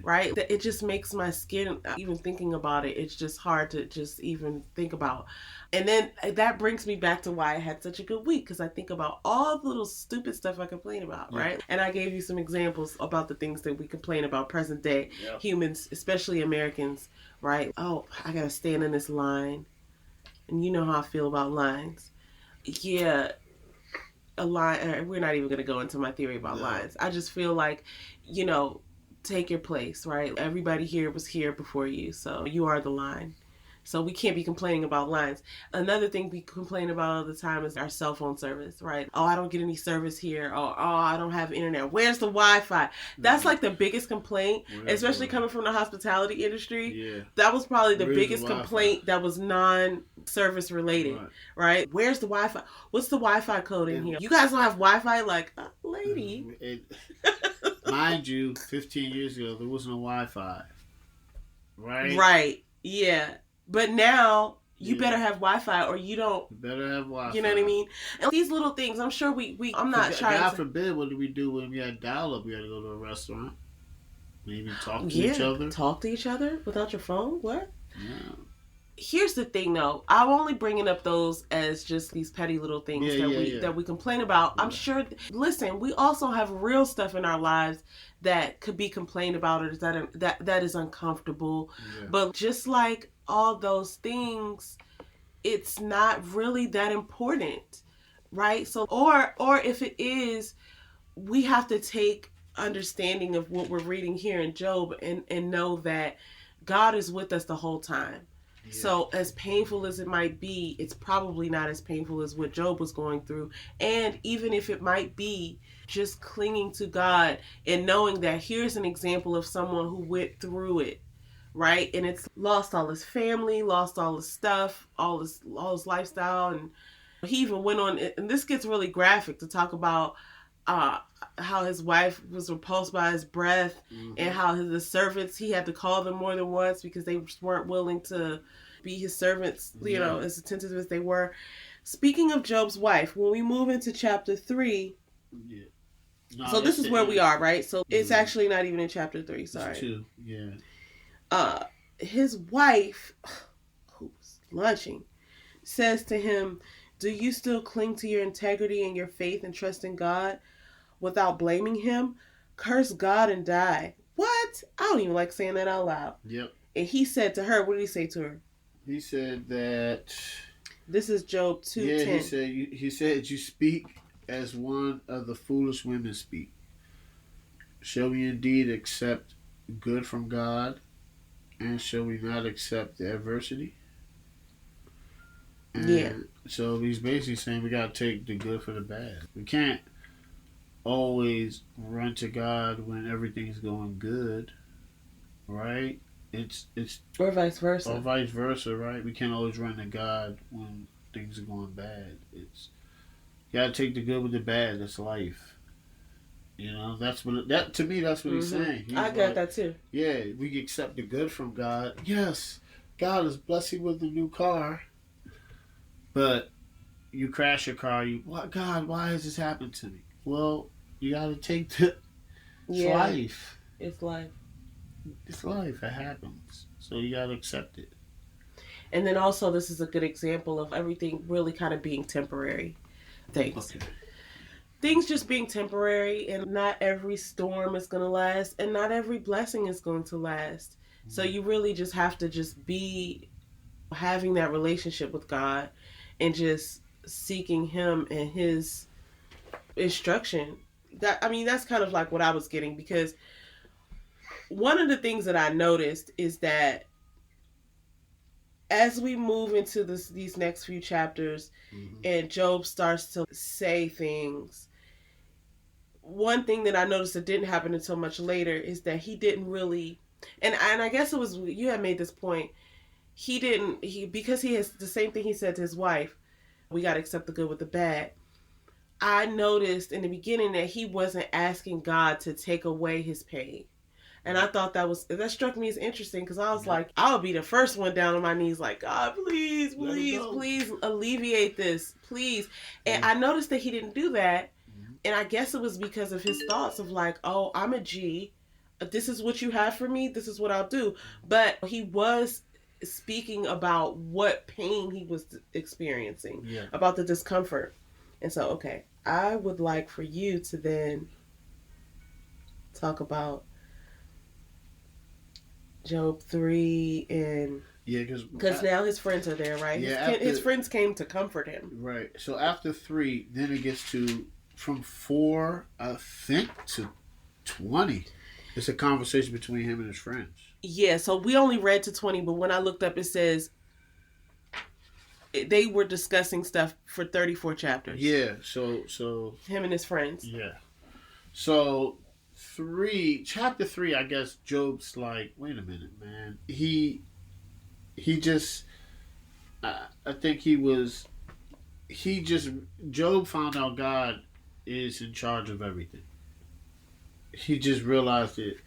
Speaker 1: right? It just makes my skin, even thinking about it, it's just hard to just even think about. And then that brings me back to why I had such a good week, because I think about all the little stupid stuff I complain about, right? And I gave you some examples about the things that we complain about present day humans, especially Americans, right? Oh, I gotta stand in this line. And you know how I feel about lines. Yeah. A line, we're not even going to go into my theory about lines. I just feel like, take your place, right? Everybody here was here before you, so you are the line. So we can't be complaining about lines. Another thing we complain about all the time is our cell phone service, right? Oh, I don't get any service here. Oh, I don't have internet. Where's the Wi-Fi? That's like the biggest complaint, especially coming from the hospitality industry. Yeah. That was probably the biggest complaint that was non-service related, right? Where's the Wi-Fi? What's the Wi-Fi code in here? You guys don't have Wi-Fi? Like, lady.
Speaker 2: Mind you, 15 years ago, there was no Wi-Fi, right?
Speaker 1: Right, yeah. But now, you better have Wi-Fi or you don't.
Speaker 2: You better have Wi-Fi.
Speaker 1: You know what I mean? And these little things, I'm sure I'm not trying
Speaker 2: God forbid, what do we do when we had dial-up? We had to go to a restaurant. Maybe talk to each other.
Speaker 1: Talk to each other without your phone? What?
Speaker 2: Yeah.
Speaker 1: Here's the thing, though. I'm only bringing up those as just these petty little things that we complain about. Yeah. I'm sure. Listen, we also have real stuff in our lives that could be complained about, or that is uncomfortable. Yeah. But just like all those things, it's not really that important, right? So, or if it is, we have to take understanding of what we're reading here in Job and know that God is with us the whole time. Yeah. So as painful as it might be, it's probably not as painful as what Job was going through. And even if it might be, just clinging to God and knowing that here's an example of someone who went through it, right? And it's lost all his family, lost all his stuff, all his lifestyle. And he even went on, and this gets really graphic, to talk about how his wife was repulsed by his breath, and how the servants, he had to call them more than once because they weren't willing to be his servants, you know, as attentive as they were. Speaking of Job's wife, when we move into chapter 3, so this is where we are, right? So it's actually not even in chapter 3, sorry.
Speaker 2: It's 2, yeah.
Speaker 1: His wife, who's lunching, says to him, "Do you still cling to your integrity and your faith and trust in God without blaming him? Curse God and die." What? I don't even like saying that out loud.
Speaker 2: Yep.
Speaker 1: And he said to her, what did he say to her?
Speaker 2: He said that...
Speaker 1: This is Job 2:10.
Speaker 2: Yeah, he said, "You speak as one of the foolish women speak. Shall we indeed accept good from God, and shall we not accept the adversity?" And so he's basically saying we got to take the good for the bad. We can't always run to God when everything's going good, right? It's
Speaker 1: or vice versa.
Speaker 2: Or vice versa, right? We can't always run to God when things are going bad. It's you got to take the good with the bad. That's life. You know, that's what to me. That's what he's saying.
Speaker 1: I got that too.
Speaker 2: Yeah, we accept the good from God. Yes, God is blessing with a new car. But you crash your car, God, why has this happened to me? Well, you got to take it's life.
Speaker 1: It's life.
Speaker 2: It's life. It happens. So you got to accept it.
Speaker 1: And then also, this is a good example of everything really kind of being temporary things. Okay. Things just being temporary, and not every storm is going to last, and not every blessing is going to last. Mm-hmm. So you really just have to just be having that relationship with God and just seeking him and his instruction. That's kind of like what I was getting, because one of the things that I noticed is that as we move into these next few chapters, and Job starts to say things, one thing that I noticed that didn't happen until much later is that he didn't really, and I guess it was, you had made this point, because he has the same thing he said to his wife, we got to accept the good with the bad. I noticed in the beginning that he wasn't asking God to take away his pain. And I thought that struck me as interesting, because I was like, I'll be the first one down on my knees like, God, please alleviate this, please. And I noticed that he didn't do that. And I guess it was because of his thoughts of like, oh, I'm a G. This is what you have for me. This is what I'll do. But he was speaking about what pain he was experiencing, about the discomfort. And so, okay, I would like for you to then talk about Job 3 and... Yeah, because now his friends are there, right? Yeah, his friends came to comfort him.
Speaker 2: Right. So after 3, then it gets to from 4, I think, to 20. It's a conversation between him and his friends.
Speaker 1: Yeah, so we only read to 20, but when I looked up, it says they were discussing stuff for 34 chapters.
Speaker 2: Yeah, so
Speaker 1: him and his friends.
Speaker 2: Yeah. So chapter 3, I guess Job's like, wait a minute, man. He just, I think Job found out God is in charge of everything. He just realized it.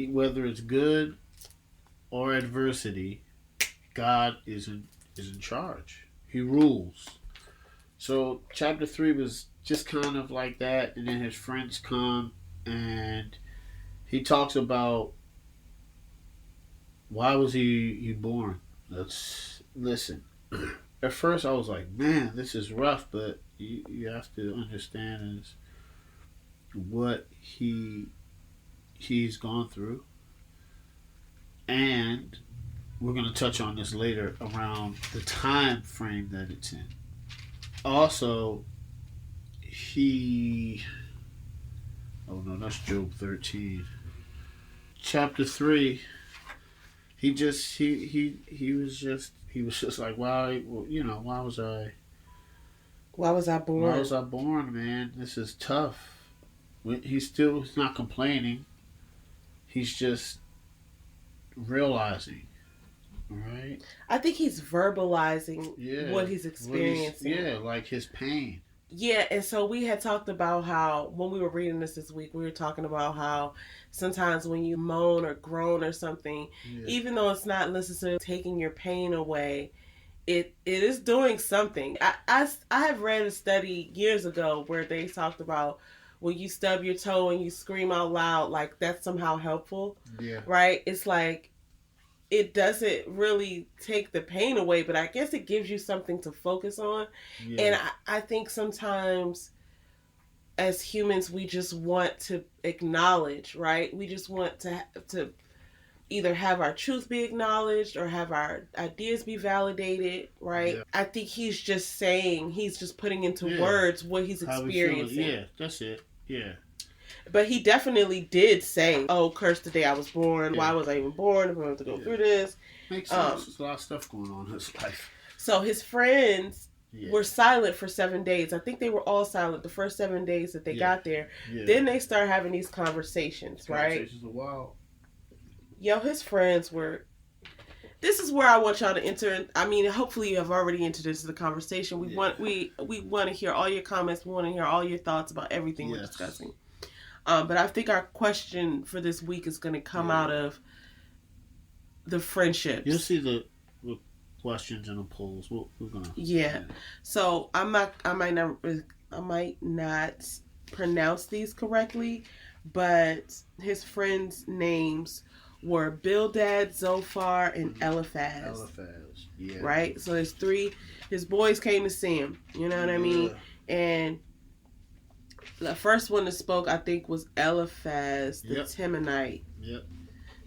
Speaker 2: Whether it's good or adversity, God is in charge. He rules. So chapter 3 was just kind of like that, and then his friends come and he talks about why was he born. Listen. At first I was like, man, this is rough, but you have to understand is what he's gone through, and we're going to touch on this later around the time frame that it's in. Also, that's Job 13. Chapter 3, he was just like, why, why was I
Speaker 1: born?
Speaker 2: Why was I born, man? This is tough. He's not complaining. He's just realizing, right?
Speaker 1: I think he's verbalizing what he's experiencing.
Speaker 2: Like his pain.
Speaker 1: Yeah, and so we had talked about how, when we were reading this week, we were talking about how sometimes when you moan or groan or something, even though it's not necessarily taking your pain away, it is doing something. I have read a study years ago where they talked about when you stub your toe and you scream out loud, like that's somehow helpful.
Speaker 2: Yeah.
Speaker 1: Right? It's like, it doesn't really take the pain away, but I guess it gives you something to focus on. Yeah. And I think sometimes as humans, we just want to acknowledge, right? We just want to either have our truth be acknowledged or have our ideas be validated, right? Yeah. I think he's just putting into words what he's experiencing.
Speaker 2: Yeah, that's it. Yeah.
Speaker 1: But he definitely did say, "Oh, curse the day I was born. Why was I even born? If I have to go through this."
Speaker 2: Makes sense. There's a lot of stuff going on in his life.
Speaker 1: So his friends were silent for 7 days. I think they were all silent the first 7 days that they got there. Yeah. Then they start having these conversations, right?
Speaker 2: Conversations are wild.
Speaker 1: Yo, his friends were... This is where I want y'all to enter. I mean, hopefully you have already entered into the conversation. We want to hear all your comments. We want to hear all your thoughts about everything we're discussing. But I think our question for this week is going to come out of the friendships.
Speaker 2: You'll see the questions and the polls. We're gonna.
Speaker 1: Yeah. So I might not pronounce these correctly, but his friends' names were Bildad, Zophar, and Eliphaz.
Speaker 2: Eliphaz. Yeah.
Speaker 1: Right. So there's 3. His boys came to see him. You know what I mean? And the first one that spoke, I think, was Eliphaz, the Temanite.
Speaker 2: Yep.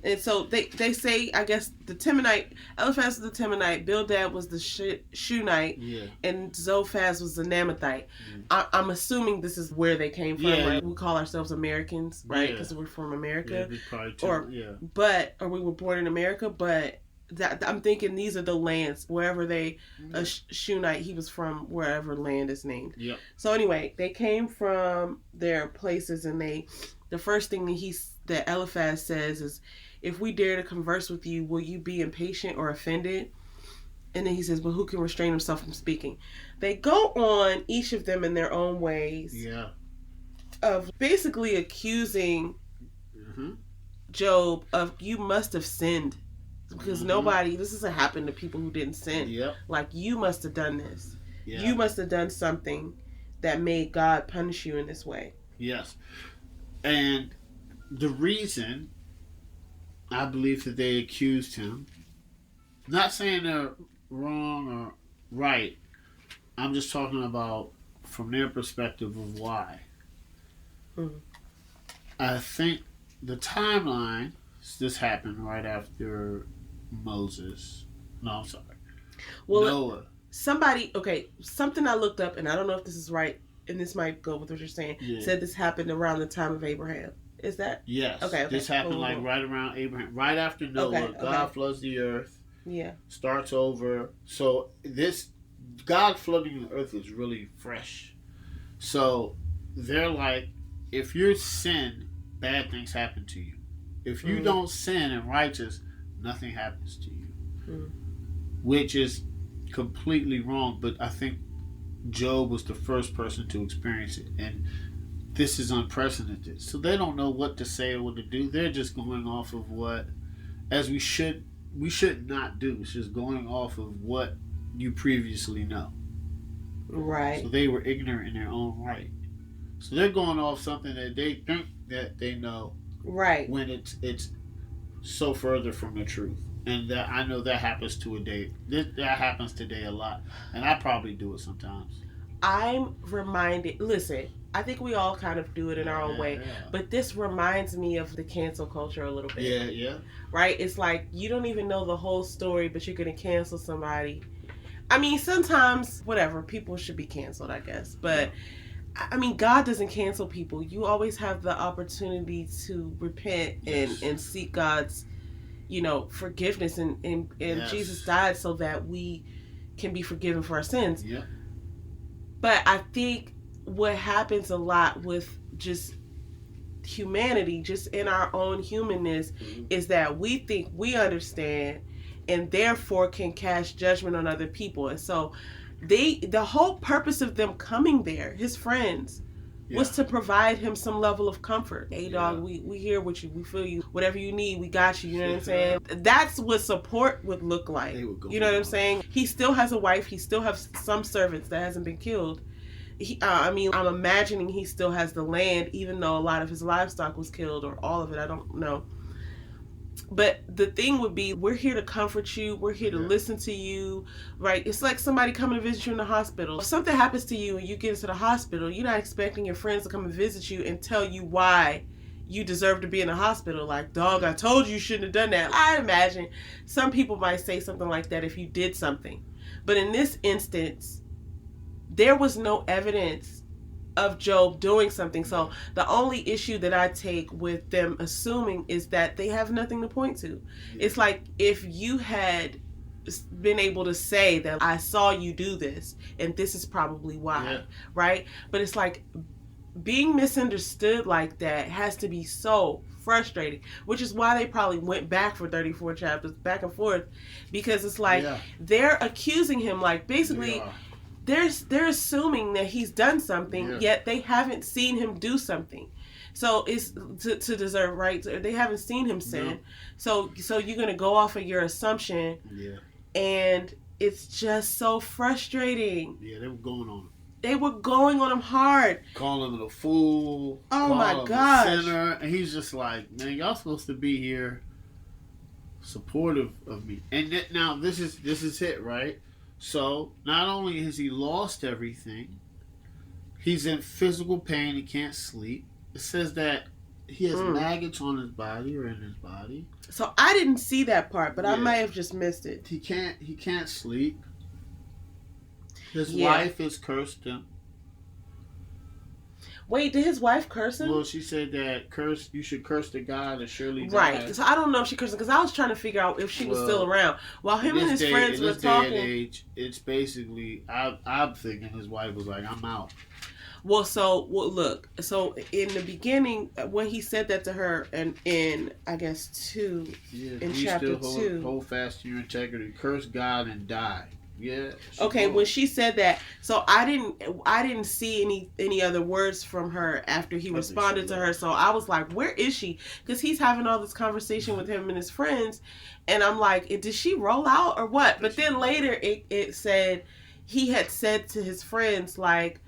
Speaker 1: And so they say, I guess, the Temanite, Eliphaz was the Temanite, Bildad was the Shunite, and Zophaz was the Namathite. I'm assuming this is where they came from, right? We call ourselves Americans, right? Because we're from America. Or we were born in America, but I'm thinking these are the lands, wherever a Shunite, he was from wherever land is named.
Speaker 2: Yep.
Speaker 1: So anyway, they came from their places, and the first thing that Eliphaz says is, "If we dare to converse with you, will you be impatient or offended?" And then he says, "But who can restrain himself from speaking?" They go on, each of them in their own ways, of basically accusing Job of, you must have sinned. Because this doesn't happen to people who didn't sin.
Speaker 2: Yep.
Speaker 1: Like, you must have done this. Yeah. You must have done something that made God punish you in this way.
Speaker 2: Yes. And the reason I believe that they accused him, not saying they're wrong or right, I'm just talking about from their perspective of why. Mm-hmm. I think the timeline, this happened right after Moses. No, I'm sorry.
Speaker 1: Well,
Speaker 2: Noah.
Speaker 1: Something I looked up, and I don't know if this is right, and this might go with what you're saying, said this happened around the time of Abraham. Is that?
Speaker 2: Yes.
Speaker 1: Okay.
Speaker 2: This happened right around Abraham, right after Noah. God floods the earth.
Speaker 1: Yeah.
Speaker 2: Starts over. So God flooding the earth is really fresh. So they're like, if you sin, bad things happen to you. If you don't sin and righteous, nothing happens to you. Which is completely wrong, but I think Job was the first person to experience it, and this is unprecedented. So they don't know what to say or what to do. They're just going off of what, as we should not do. It's just going off of what you previously know.
Speaker 1: Right.
Speaker 2: So they were ignorant in their own right. So they're going off something that they think that they know.
Speaker 1: Right.
Speaker 2: When it's so further from the truth. And that I know that happens that happens today a lot. And I probably do it sometimes.
Speaker 1: I'm reminded, listen, I think we all kind of do it in our own way. But this reminds me of the cancel culture a little bit.
Speaker 2: Yeah.
Speaker 1: Right? It's like you don't even know the whole story, but you're going to cancel somebody. I mean, sometimes, whatever, people should be canceled, I guess. But I mean, God doesn't cancel people. You always have the opportunity to repent and seek God's, forgiveness, and yes. Jesus died so that we can be forgiven for our sins.
Speaker 2: Yeah.
Speaker 1: But I think what happens a lot with just humanity, just in our own humanness, mm-hmm. is that we think we understand and therefore can cast judgment on other people. And so the whole purpose of them coming there, his friends, was to provide him some level of comfort. Hey dog, we here with you, we feel you, whatever you need, we got you, you know what I'm saying? That's what support would look like. You know what I'm saying? He still has a wife, he still has some servants that hasn't been killed. I'm imagining he still has the land, even though a lot of his livestock was killed, or all of it, I don't know. But the thing would be, we're here to comfort you, we're here to listen to you, right? It's like somebody coming to visit you in the hospital. If something happens to you and you get into the hospital, you're not expecting your friends to come and visit you and tell you why you deserve to be in the hospital. Like, dog, I told you shouldn't have done that. I imagine some people might say something like that if you did something. But in this instance, there was no evidence of Job doing something. So the only issue that I take with them assuming is that they have nothing to point to. Yeah. It's like if you had been able to say that I saw you do this and this is probably why, right? But it's like being misunderstood like that has to be so frustrating, which is why they probably went back for 34 chapters back and forth, because it's like they're accusing him, like basically they're assuming that he's done something, yet they haven't seen him do something. So it's to deserve, right? They haven't seen him sin. No. So you're going to go off of your assumption. Yeah. And it's just so frustrating.
Speaker 2: Yeah, they were going on him.
Speaker 1: They were going on him hard.
Speaker 2: Calling him a fool.
Speaker 1: Oh my gosh.
Speaker 2: A sinner. And he's just like, man, y'all supposed to be here supportive of me. And now this is it, right? So, not only has he lost everything, he's in physical pain, he can't sleep. It says that he has maggots on his body or in his body.
Speaker 1: So, I didn't see that part, but I might have just missed it.
Speaker 2: He can't sleep. His wife has cursed him.
Speaker 1: Wait, did his wife curse him?
Speaker 2: Well, she said that you should curse the God and surely die.
Speaker 1: Right. So I don't know if she cursed him, because I was trying to figure out if she was still around. While him and his friends were talking.
Speaker 2: Day and age, it's basically, I'm thinking his wife was like, I'm out.
Speaker 1: Well, look. So in the beginning, when he said that to her, and in, I guess, in chapter 2.
Speaker 2: Hold fast to your integrity, curse God and die. Yeah.
Speaker 1: Okay, when she said that, so I didn't see any other words from her after he responded to her. So I was like, where is she? Because he's having all this conversation with him and his friends, and I'm like, did she roll out or what? But then later it said he had said to his friends, like,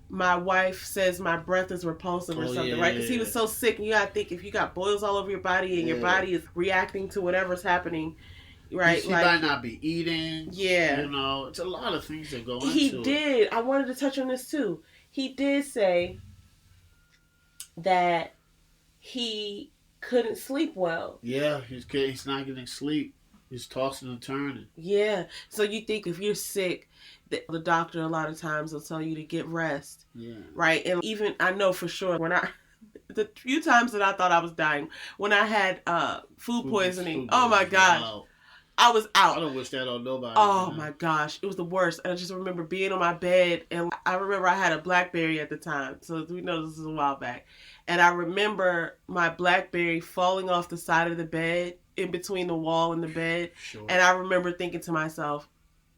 Speaker 1: my wife says my breath is repulsive or something, right? Because he was so sick, and you gotta think, if you got boils all over your body and your body is reacting to whatever's happening. Right,
Speaker 2: he might not be eating.
Speaker 1: Yeah.
Speaker 2: It's a lot of things that go into it.
Speaker 1: He did. I wanted to touch on this too. He did say that he couldn't sleep well.
Speaker 2: Yeah, he's not getting sleep. He's tossing and turning.
Speaker 1: Yeah. So you think if you're sick, the doctor a lot of times will tell you to get rest.
Speaker 2: Yeah.
Speaker 1: Right? And even, I know for sure, the few times that I thought I was dying, when I had food poisoning, oh my gosh. Wow. I was out.
Speaker 2: I don't wish that on nobody.
Speaker 1: Oh my gosh. It was the worst. And I just remember being on my bed, and I remember I had a BlackBerry at the time. So we know this is a while back. And I remember my BlackBerry falling off the side of the bed, in between the wall and the bed. Sure. And I remember thinking to myself,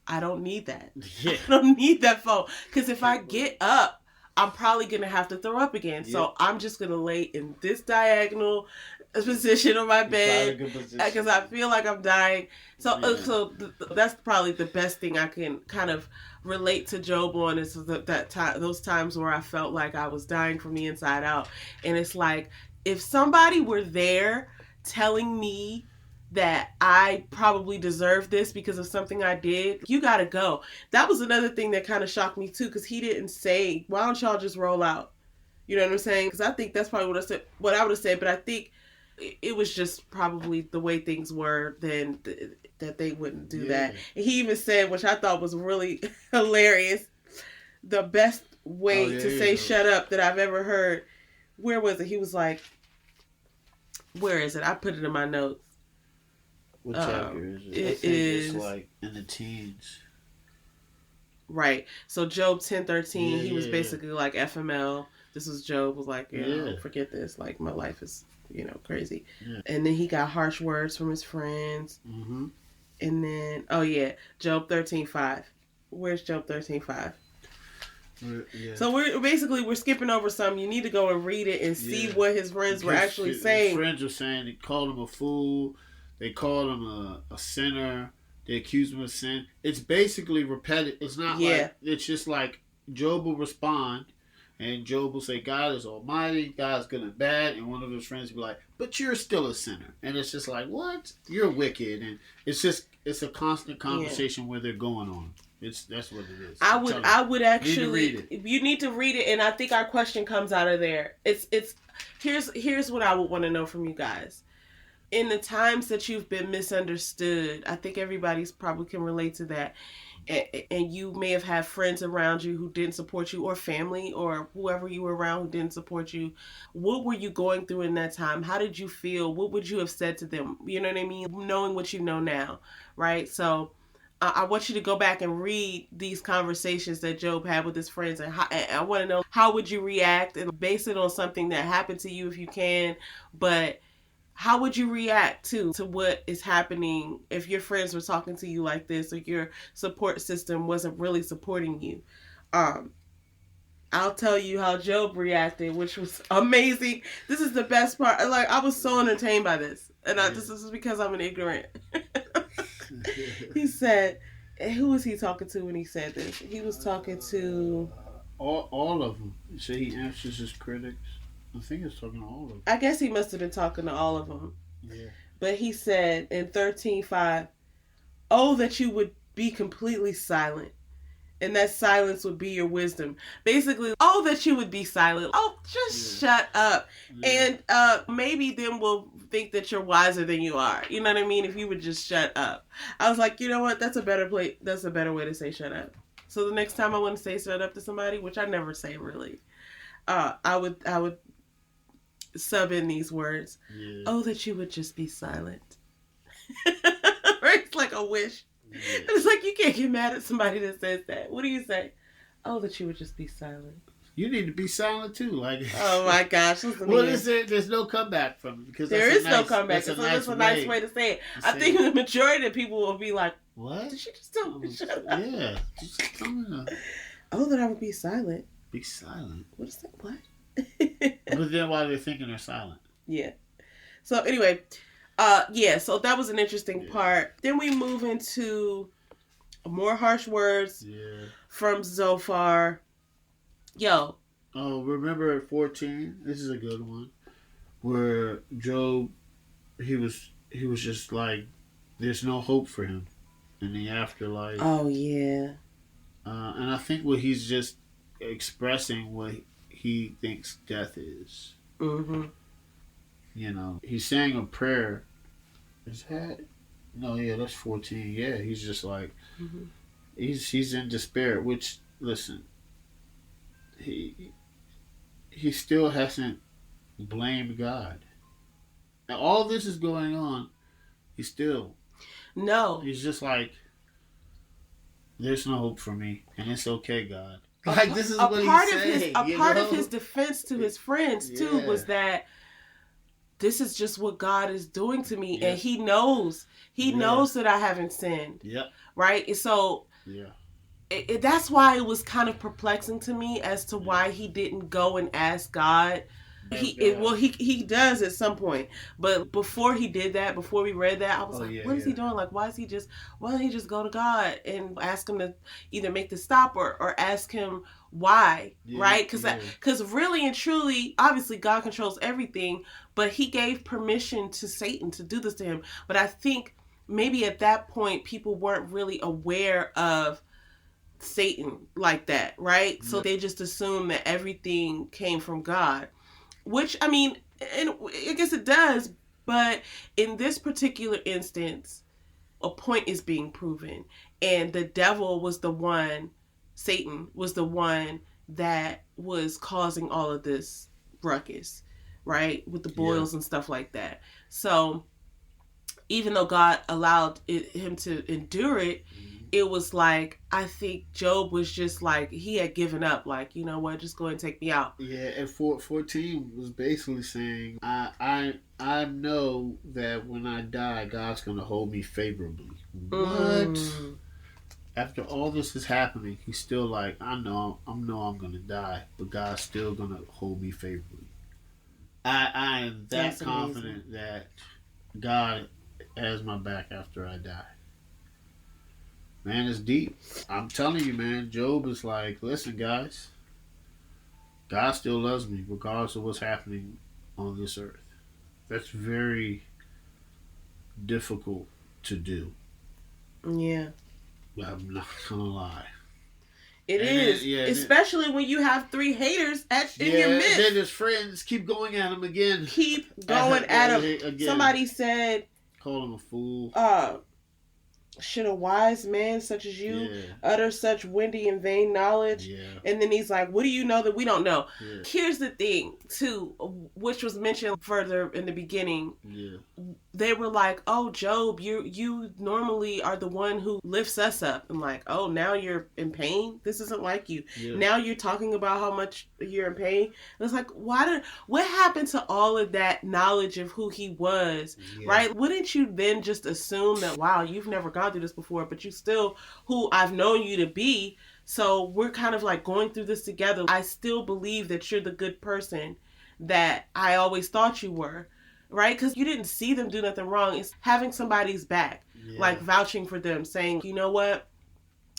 Speaker 1: I don't need that. Yeah. I don't need that phone. Because if I get up, I'm probably going to have to throw up again. Yeah. So I'm just going to lay in this diagonal position on my bed because I feel like I'm dying. So that's probably the best thing I can kind of relate to Job on, is those times where I felt like I was dying from the inside out. And it's like, if somebody were there telling me that I probably deserve this because of something I did, you gotta go. That was another thing that kind of shocked me too, because he didn't say, why don't y'all just roll out? You know what I'm saying? Because I think that's probably what I would have said, but I think it was just probably the way things were then, that they wouldn't do that. And he even said, which I thought was really hilarious, the best way to say shut up that I've ever heard. Where was it? He was like, where is it? I put it in my notes.
Speaker 2: What chapter is it?
Speaker 1: It is
Speaker 2: it's like in the teens.
Speaker 1: Right. So Job 10:13, he was basically like FML. This was Job was like, forget this. Like my life is, crazy. Yeah. And then he got harsh words from his friends. Mm-hmm. And then Job 13:5. Where's Job 13:5? Yeah. So we're skipping over some. You need to go and read it and see what his friends were actually saying.
Speaker 2: His friends were saying they called him a fool. They called him a sinner. They accused him of sin. It's basically repetitive. It's not like, it's just like Job will respond and Job will say, God is almighty, God's good and bad. And one of his friends will be like, but you're still a sinner. And it's just like, what? You're wicked. And it's a constant conversation where they're going on. That's what it is.
Speaker 1: I would actually, you need to read it. And I think our question comes out of there. Here's what I would want to know from you guys. In the times that you've been misunderstood, I think everybody's probably can relate to that. And you may have had friends around you who didn't support you, or family or whoever you were around who didn't support you. What were you going through in that time? How did you feel? What would you have said to them? You know what I mean? Knowing what you know now, right? So I want you to go back and read these conversations that Job had with his friends. And I want to know, how would you react, and base it on something that happened to you if you can. But how would you react to what is happening if your friends were talking to you like this, or your support system wasn't really supporting you? I'll tell you how Job reacted, which was amazing. This is the best part. Like, I was so entertained by this. And this is because I'm an ignorant. He said, who was he talking to when he said this? He was talking to
Speaker 2: all of them. So he answers his critics. I think he's talking to all of them.
Speaker 1: I guess he must have been talking to all of them. Yeah. But he said in 13:5, oh, that you would be completely silent, and that silence would be your wisdom. Basically, oh, that you would be silent. Oh, just shut up. Yeah. And maybe then we'll think that you're wiser than you are. You know what I mean? If you would just shut up. I was like, you know what? That's a better way to say shut up. So the next time I want to say shut up to somebody, which I never say really, I would sub in these words. Yeah. Oh, that you would just be silent. Right? It's like a wish. Yeah. It's like you can't get mad at somebody that says that. What do you say? Oh, that you would just be silent.
Speaker 2: You need to be silent too. Like,
Speaker 1: oh my gosh.
Speaker 2: Well, there's no comeback from it, because
Speaker 1: there is no comeback. So that's a nice way to say it. I think the majority of people will be like, what? Did she just tell me to shut up?
Speaker 2: Yeah. Just tell me to.
Speaker 1: Oh, that I would be silent.
Speaker 2: Be silent.
Speaker 1: What is that? What?
Speaker 2: But then why are they thinking they're silent?
Speaker 1: Yeah. So anyway, so that was an interesting part. Then we move into more harsh words from Zophar. Yo.
Speaker 2: Oh, remember at 14? This is a good one. Where Job, he was just like, there's no hope for him in the afterlife.
Speaker 1: Oh, yeah.
Speaker 2: And I think what he's just expressing what he thinks death is. Mm-hmm. You know, he's saying a prayer. Is that? No, yeah, that's 14. Yeah, he's just like, he's in despair. Which, listen, he still hasn't blamed God. Now, all this is going on. He's just like, there's no hope for me, and it's okay, God. Like, this is what he's saying.
Speaker 1: A part of his defense to his friends, too, was that this is just what God is doing to me. And he knows. He knows that I haven't sinned. Yep. Right? So, that's why it was kind of perplexing to me as to why he didn't go and ask God. He does at some point, but before he did that, before we read that, I was what is he doing? Like, why don't he just go to God and ask him to either make the stop or ask him why, right? Because really and truly, obviously God controls everything, but he gave permission to Satan to do this to him. But I think maybe at that point people weren't really aware of Satan like that, right? Yeah. So they just assumed that everything came from God. Which, I mean, and I guess it does, but in this particular instance, a point is being proven. And the devil was the one, Satan was the one that was causing all of this ruckus, right? With the boils and stuff like that. So, even though God allowed him to endure it, it was like, I think Job was just like, he had given up. Like, you know what, just go ahead and take me out.
Speaker 2: Yeah, and 14 was basically saying, I know that when I die, God's going to hold me favorably. What? After all this is happening, he's still like, I know I'm going to die, but God's still going to hold me favorably. I am that confident that God has my back after I die. Man, it's deep. I'm telling you, man, Job is like, listen, guys, God still loves me regardless of what's happening on this earth. That's very difficult to do.
Speaker 1: Yeah.
Speaker 2: I'm not going to lie.
Speaker 1: It is. Especially when you have 3 haters in your midst.
Speaker 2: And then his friends keep going at him again.
Speaker 1: Keep going at him. Again. Somebody said...
Speaker 2: Call him a fool.
Speaker 1: Should a wise man such as you utter such windy and vain knowledge? Yeah. And then he's like, what do you know that we don't know? Yeah. Here's the thing, too, which was mentioned further in the beginning. Yeah. They were like, oh, Job, you normally are the one who lifts us up. I'm like, oh, now you're in pain? This isn't like you. Yeah. Now you're talking about how much you're in pain? And it's like, what happened to all of that knowledge of who he was, right? Wouldn't you then just assume that, wow, you've never gone through this before, but you still who I've known you to be, so we're kind of like going through this together. I still believe that you're the good person that I always thought you were, right? Because you didn't see them do nothing wrong. It's having somebody's back, like vouching for them, saying, you know what,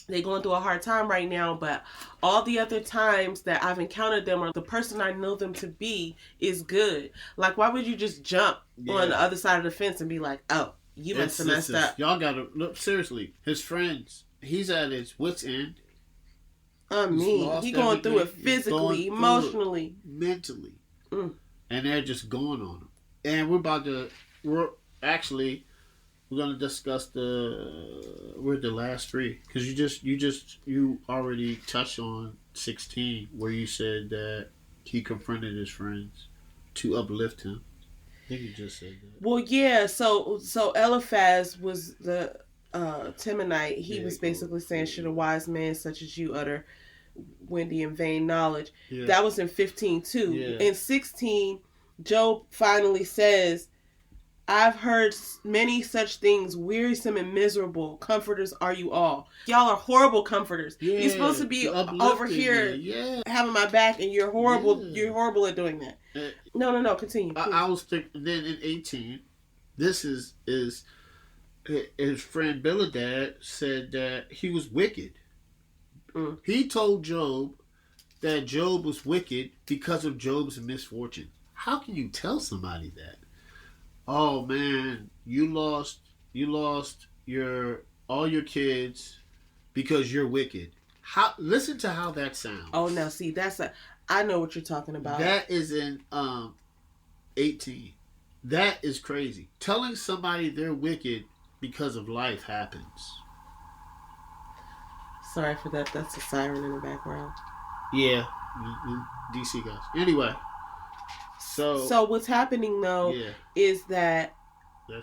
Speaker 1: they're going through a hard time right now, but all the other times that I've encountered them or the person I know them to be is good. Like, why would you just jump on the other side of the fence and be like, oh, you must have messed up.
Speaker 2: Y'all gotta look seriously. His friends, he's at his wit's end.
Speaker 1: I mean, he's going through it physically, emotionally,
Speaker 2: mentally, and they're just going on him. And we're gonna discuss the last 3 because you already touched on 16 where you said that he confronted his friends to uplift him. I think you just said that.
Speaker 1: Well, yeah. So Eliphaz was the Temanite. He was basically saying, should a wise man such as you utter windy and vain knowledge? Yeah. That was in 15 too. Yeah. In 16, Job finally says, I've heard many such things, wearisome and miserable. Comforters are you all. Y'all are horrible comforters. Yeah, you're supposed to be over here having my back, and you're horrible. Yeah. You're horrible at doing that. No. Continue.
Speaker 2: I was thinking. Then in 18, this is his friend Bildad said that he was wicked. He told Job that Job was wicked because of Job's misfortune. How can you tell somebody that? Oh man, you lost all your kids because you're wicked. Listen to how that sounds.
Speaker 1: Oh, now see, I know what you're talking about.
Speaker 2: That is in 18. That is crazy. Telling somebody they're wicked because of life happens.
Speaker 1: Sorry for that. That's a siren in the background.
Speaker 2: Yeah, DC guys. Anyway.
Speaker 1: So what's happening though is that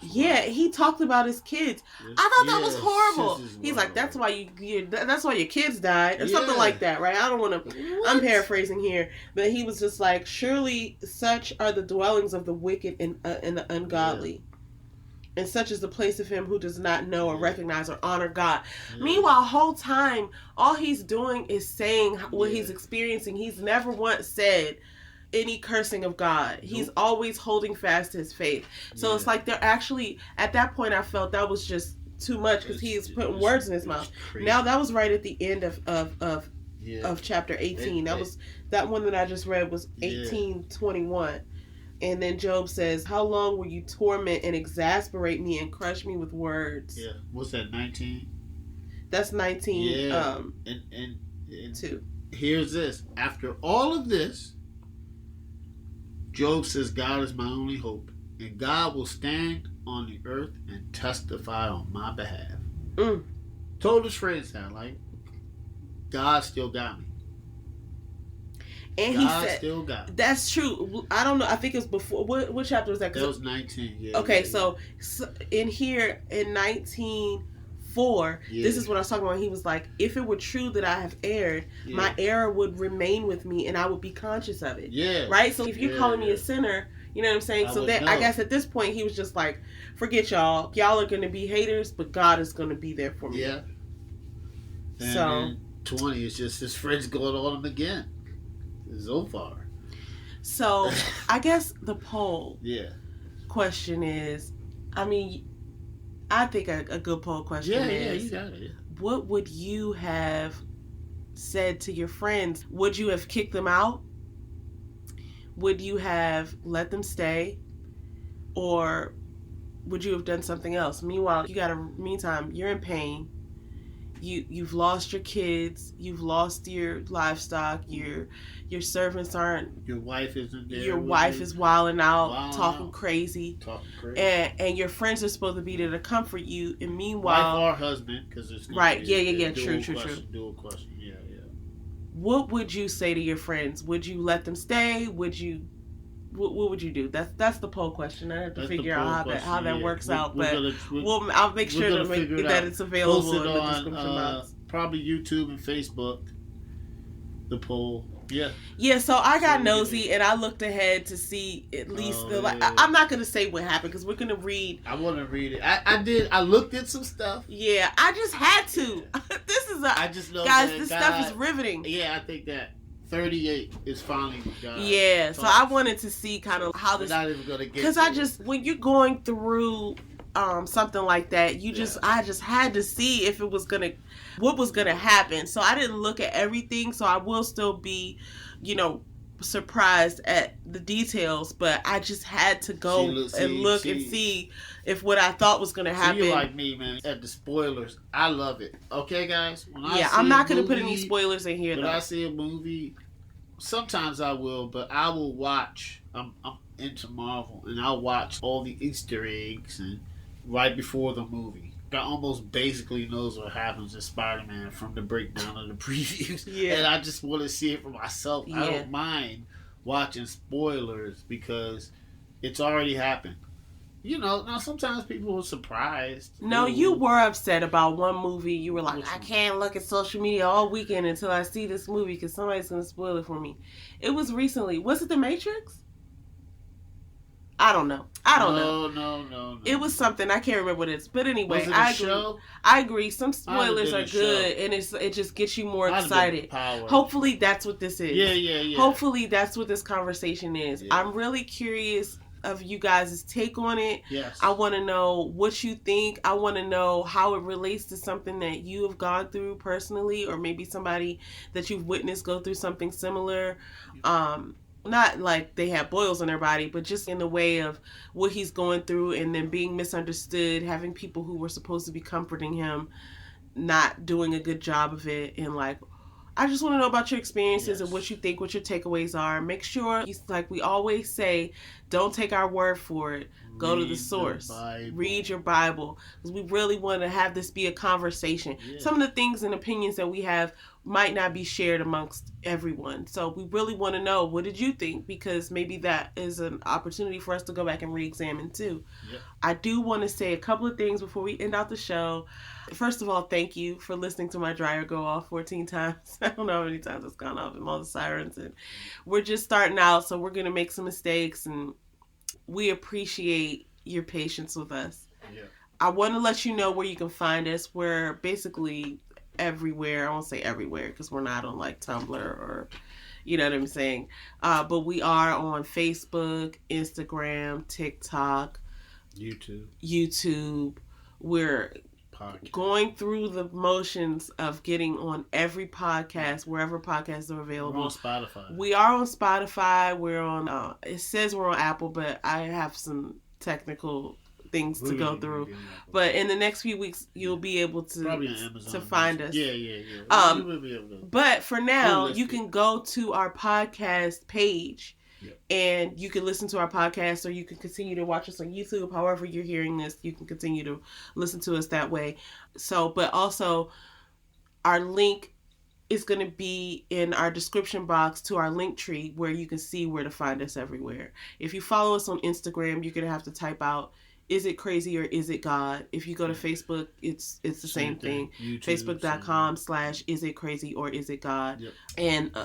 Speaker 1: he talked about his kids. I thought that was horrible. He's like, that's why that's why your kids died or something like that, right? I don't want to. I'm paraphrasing here, but he was just like, surely such are the dwellings of the wicked and the ungodly. And such is the place of him who does not know or recognize or honor God. Meanwhile, whole time, all he's doing is saying what he's experiencing. He's never once said any cursing of God. Nope. He's always holding fast to his faith. So it's like they're actually, at that point I felt that was just too much because he is putting words in his mouth. Now that was right at the end of chapter 18. That one that I just read was 18:21. And then Job says, how long will you torment and exasperate me and crush me with words?
Speaker 2: Yeah. What's that, 19?
Speaker 1: That's 19.
Speaker 2: Yeah. And
Speaker 1: 2.
Speaker 2: Here's this. After all of this, Job says, God is my only hope, and God will stand on the earth and testify on my behalf. Told his friends that, like, God still got me.
Speaker 1: And
Speaker 2: God
Speaker 1: he said,
Speaker 2: still got it.
Speaker 1: That's true. I don't know. I think it's before. What chapter was that?
Speaker 2: That was 19. Yeah.
Speaker 1: Okay,
Speaker 2: yeah,
Speaker 1: so in here in 19:4, this is what I was talking about. He was like, if it were true that I have erred, my error would remain with me, and I would be conscious of it.
Speaker 2: Yeah.
Speaker 1: Right. So if you're calling me a sinner, you know what I'm saying. So that I guess at this point he was just like, forget y'all. Y'all are going to be haters, but God is going to be there for me.
Speaker 2: Yeah. And
Speaker 1: so
Speaker 2: 20 is just his friends going on him again. So far.
Speaker 1: So I guess the poll question is, I mean, I think a good poll question is,
Speaker 2: you got it.
Speaker 1: What would you have said to your friends? Would you have kicked them out? Would you have let them stay? Or would you have done something else? Meanwhile, meantime, you're in pain. You've lost your kids, you've lost your livestock, your servants aren't.
Speaker 2: Your wife isn't there.
Speaker 1: Your wife is wilding out, talking crazy. And your friends are supposed to be there to comfort you. And meanwhile,
Speaker 2: wife or husband, because it's
Speaker 1: right. Yeah. True.
Speaker 2: Dual question. Yeah.
Speaker 1: What would you say to your friends? Would you let them stay? Would you? What would you do? That's the poll question. I have to figure out how that works out. I'll make sure that it's available in the description box.
Speaker 2: Probably YouTube and Facebook. The poll. Yeah.
Speaker 1: Yeah. So I got nosy and I looked ahead to see at least I'm not gonna say what happened because we're gonna read.
Speaker 2: I want to read it. I did. I looked at some stuff.
Speaker 1: Yeah. I just had to. I just know, guys. This stuff is riveting.
Speaker 2: Yeah. I think that 38 is finally God.
Speaker 1: Yeah, so I wanted to see kind of how this.
Speaker 2: We're not even gonna get.
Speaker 1: Because when you're going through something like that, I just had to see if it was what was gonna happen. So I didn't look at everything. So I will still be, surprised at the details. But I just had to go and see if what I thought was gonna happen.
Speaker 2: So you're like me, man. At the spoilers, I love it. Okay, guys.
Speaker 1: I'm not gonna put any spoilers in here.
Speaker 2: When I see a movie, sometimes I will, but I will watch. I'm into Marvel, and I'll watch all the Easter eggs and right before the movie. I almost basically knows what happens in Spider-Man from the breakdown of the previews. Yeah. And I just want to see it for myself. Yeah. I don't mind watching spoilers because it's already happened. Now sometimes people are surprised.
Speaker 1: No, you were upset about one movie. You were like, I can't look at social media all weekend until I see this movie because somebody's going to spoil it for me. It was recently. Was it The Matrix? I don't know.
Speaker 2: No.
Speaker 1: It was something. I can't remember what it is. But anyway,
Speaker 2: I agree. Show?
Speaker 1: I agree. Some spoilers are good, and it just gets you more excited. Hopefully, that's what this is.
Speaker 2: Yeah.
Speaker 1: Hopefully, that's what this conversation is. Yeah. I'm really curious of you guys' take on it.
Speaker 2: Yes.
Speaker 1: I want to know what you think. I want to know how it relates to something that you have gone through personally, or maybe somebody that you've witnessed go through something similar. Not like they have boils on their body, but just in the way of what he's going through and then being misunderstood, having people who were supposed to be comforting him not doing a good job of it. And I just want to know about your experiences and what you think, what your takeaways are. Make sure, like we always say, don't take our word for it. Go to the source. Read your Bible. Because we really want to have this be a conversation. Yeah. Some of the things and opinions that we have might not be shared amongst everyone. So we really want to know, what did you think? Because maybe that is an opportunity for us to go back and re-examine too. Yep. I do want to say a couple of things before we end out the show. First of all, thank you for listening to my dryer go off 14 times. I don't know how many times it's gone off and all the sirens. And we're just starting out, so we're going to make some mistakes, and we appreciate your patience with us. Yeah. I want to let you know where you can find us. We're basically everywhere. I won't say everywhere because we're not on Tumblr or, you know what I'm saying. But we are on Facebook, Instagram, TikTok, YouTube. We're going through the motions of getting on every podcast, wherever podcasts are available.
Speaker 2: We're on Spotify.
Speaker 1: We are on Spotify. We're on, it says we're on Apple, but I have some technical things to go through. But in the next few weeks, you'll be able to find us.
Speaker 2: Yeah.
Speaker 1: We'll be able to. But for now, you can go to our podcast page. Yep. And you can listen to our podcast, or you can continue to watch us on YouTube. However you're hearing this, you can continue to listen to us that way. So, but also our link is going to be in our description box to our link tree where you can see where to find us everywhere. If you follow us on Instagram, you're going to have to type out, is it crazy or is it God? If you go to Facebook, it's the same thing. Facebook.com/is it crazy or is it God? Yep. And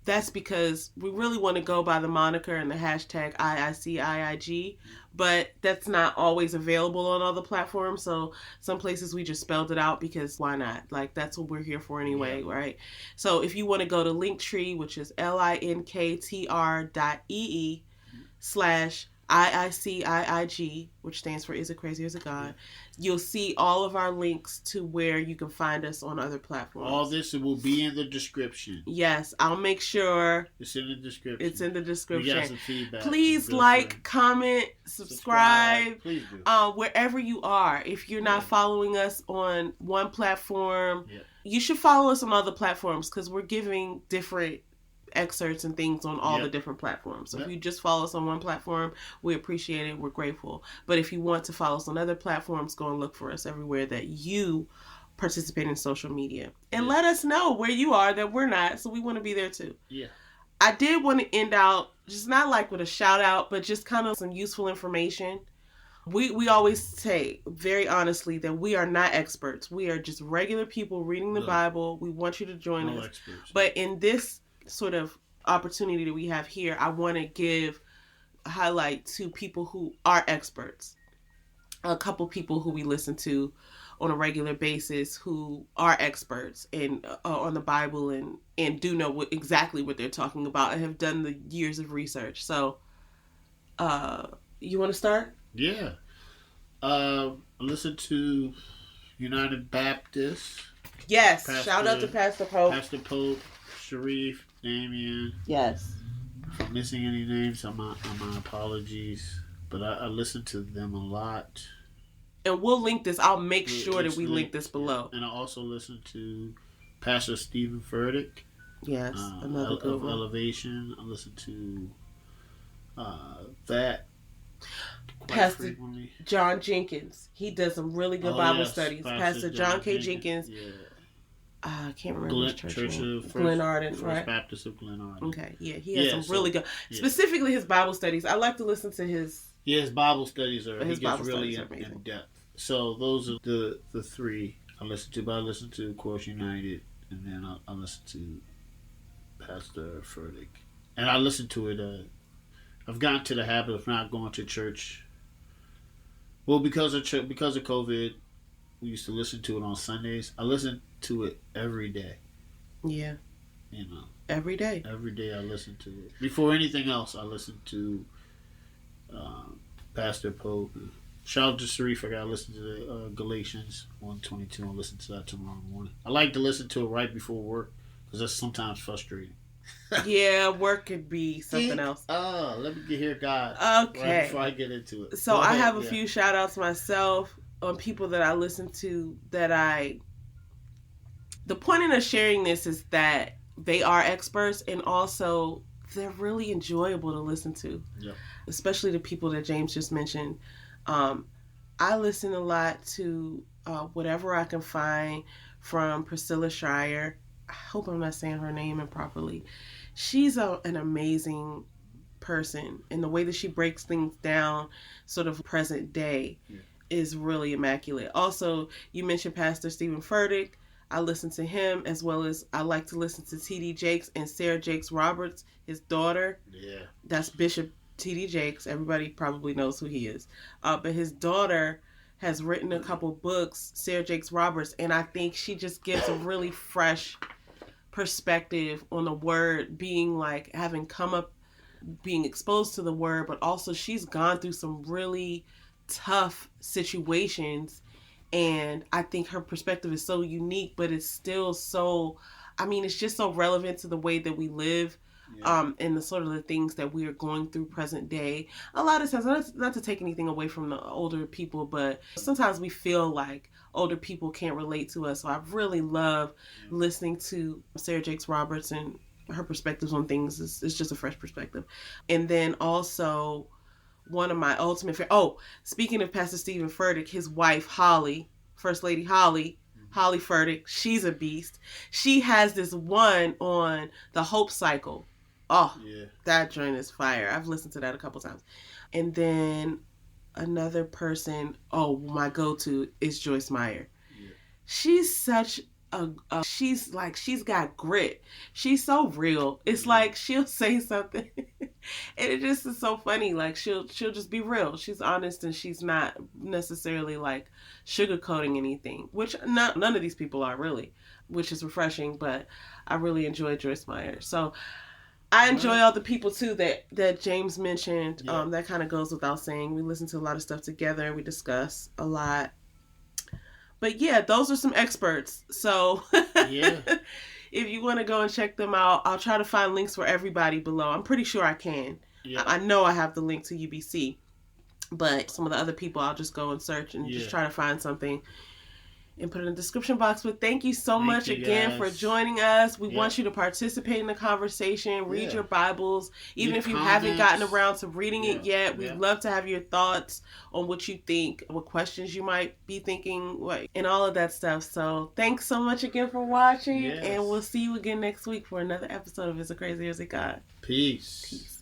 Speaker 1: that's because we really want to go by the moniker and the hashtag IICIIG, but that's not always available on other platforms. So some places we just spelled it out because why not? Like, that's what we're here for anyway, right? So if you want to go to Linktree, which is linktr.ee/IICIIG, which stands for Is It Crazy or Is It God? You'll see all of our links to where you can find us on other platforms.
Speaker 2: All this will be in the description.
Speaker 1: Yes, I'll make sure
Speaker 2: it's in the description.
Speaker 1: It's in the description.
Speaker 2: We got some feedback.
Speaker 1: Please like, comment, subscribe.
Speaker 2: Please do.
Speaker 1: Wherever you are. If you're not following us on one platform, you should follow us on other platforms because we're giving different excerpts and things on all the different platforms. So if you just follow us on one platform, we appreciate it. We're grateful. But if you want to follow us on other platforms, go and look for us everywhere that you participate in social media. And let us know where you are that we're not. So we want to be there too.
Speaker 2: Yeah.
Speaker 1: I did want to end out, just not like with a shout out, but just kind of some useful information. We always say very honestly that we are not experts. We are just regular people reading the Bible. We want you to join us. Experts. But in this sort of opportunity that we have here, I want to give a highlight to people who are experts. A couple people who we listen to on a regular basis who are experts in on the Bible and do know exactly what they're talking about and have done the years of research. So, you want to start?
Speaker 2: Yeah. Listen to United Baptist.
Speaker 1: Yes. Shout out to Pastor Pope.
Speaker 2: Pastor Pope, Sharif, Damien.
Speaker 1: Yes.
Speaker 2: If I'm missing any names, my apologies. But I listen to them a lot.
Speaker 1: And we'll link this. I'll make sure that we link this below.
Speaker 2: And I also listen to Pastor Stephen Furtick.
Speaker 1: Yes, another good one.
Speaker 2: Elevation. I listen to that
Speaker 1: Pastor
Speaker 2: frequently.
Speaker 1: John Jenkins. He does some really good Bible studies. Pastor John K. Jenkins.
Speaker 2: Yeah.
Speaker 1: I can't remember his church name.
Speaker 2: Glen
Speaker 1: Arden,
Speaker 2: First
Speaker 1: right?
Speaker 2: Baptist of Glen Arden.
Speaker 1: Okay, yeah, he has some really good, specifically his Bible studies. I like to listen to his.
Speaker 2: Yeah, his Bible studies are. He gets really in depth. So those are the three I listen to. But I listen to, of course, United, and then I listen to Pastor Furtick, and I listen to it. I've gotten to the habit of not going to church. Well, because of COVID, we used to listen to it on Sundays. I listen to it every day.
Speaker 1: Yeah.
Speaker 2: You know.
Speaker 1: Every day.
Speaker 2: Every day I listen to it. Before anything else, I listen to Pastor Pope. Shout out to Sharif. I got to listen to the Galatians 1:22. I'll listen to that tomorrow morning. I like to listen to it right before work because that's sometimes frustrating.
Speaker 1: Yeah, work could be something else.
Speaker 2: Oh, let me hear God.
Speaker 1: Okay.
Speaker 2: Right before I get into it.
Speaker 1: So I have a few shout outs myself on people that I listen to the point in us sharing this is that they are experts and also they're really enjoyable to listen to. Yeah. Especially the people that James just mentioned. I listen a lot to whatever I can find from Priscilla Schreier. I hope I'm not saying her name improperly. She's an amazing person, and the way that she breaks things down sort of present day is really immaculate. Also, you mentioned Pastor Stephen Furtick. I listen to him, as well as I like to listen to T.D. Jakes and Sarah Jakes Roberts, his daughter. Yeah. That's Bishop T.D. Jakes. Everybody probably knows who he is. But his daughter has written a couple books, Sarah Jakes Roberts, and I think she just gives a really fresh perspective on the word, being like having come up, being exposed to the word, but also she's gone through some really tough situations, and I think her perspective is so unique, but it's still so, it's just so relevant to the way that we live. And the sort of the things that we are going through present day. A lot of times, not to take anything away from the older people, but sometimes we feel like older people can't relate to us. So I really love listening to Sarah Jakes Roberts, and her perspectives on things is just a fresh perspective. And then also one of my ultimate speaking of Pastor Stephen Furtick, his wife Holly, First Lady Holly, Holly Furtick, she's a beast. She has this one on the Hope Cycle. Oh, yeah. That joint is fire. I've listened to that a couple times. And then another person, my go-to is Joyce Meyer. Yeah. She's such she's got grit. She's so real. It's like she'll say something and it just is so funny. Like she'll just be real. She's honest and she's not necessarily like sugarcoating anything, which none of these people are really, which is refreshing. But I really enjoy Joyce Meyer. So I enjoy all the people too that James mentioned. Yeah. That kind of goes without saying. We listen to a lot of stuff together. We discuss a lot. But yeah, those are some experts. So yeah. If you want to go and check them out, I'll try to find links for everybody below. I'm pretty sure I can. Yeah. I know I have the link to UBC. But some of the other people, I'll just go and search and just try to find something and put it in the description box. But thank you so much again for joining us. We want you to participate in the conversation, read your Bibles, even if you haven't gotten around to reading it yet. We'd love to have your thoughts on what you think, what questions you might be thinking, and all of that stuff. So thanks so much again for watching, and we'll see you again next week for another episode of Is It Crazy or Is It God?
Speaker 2: Peace.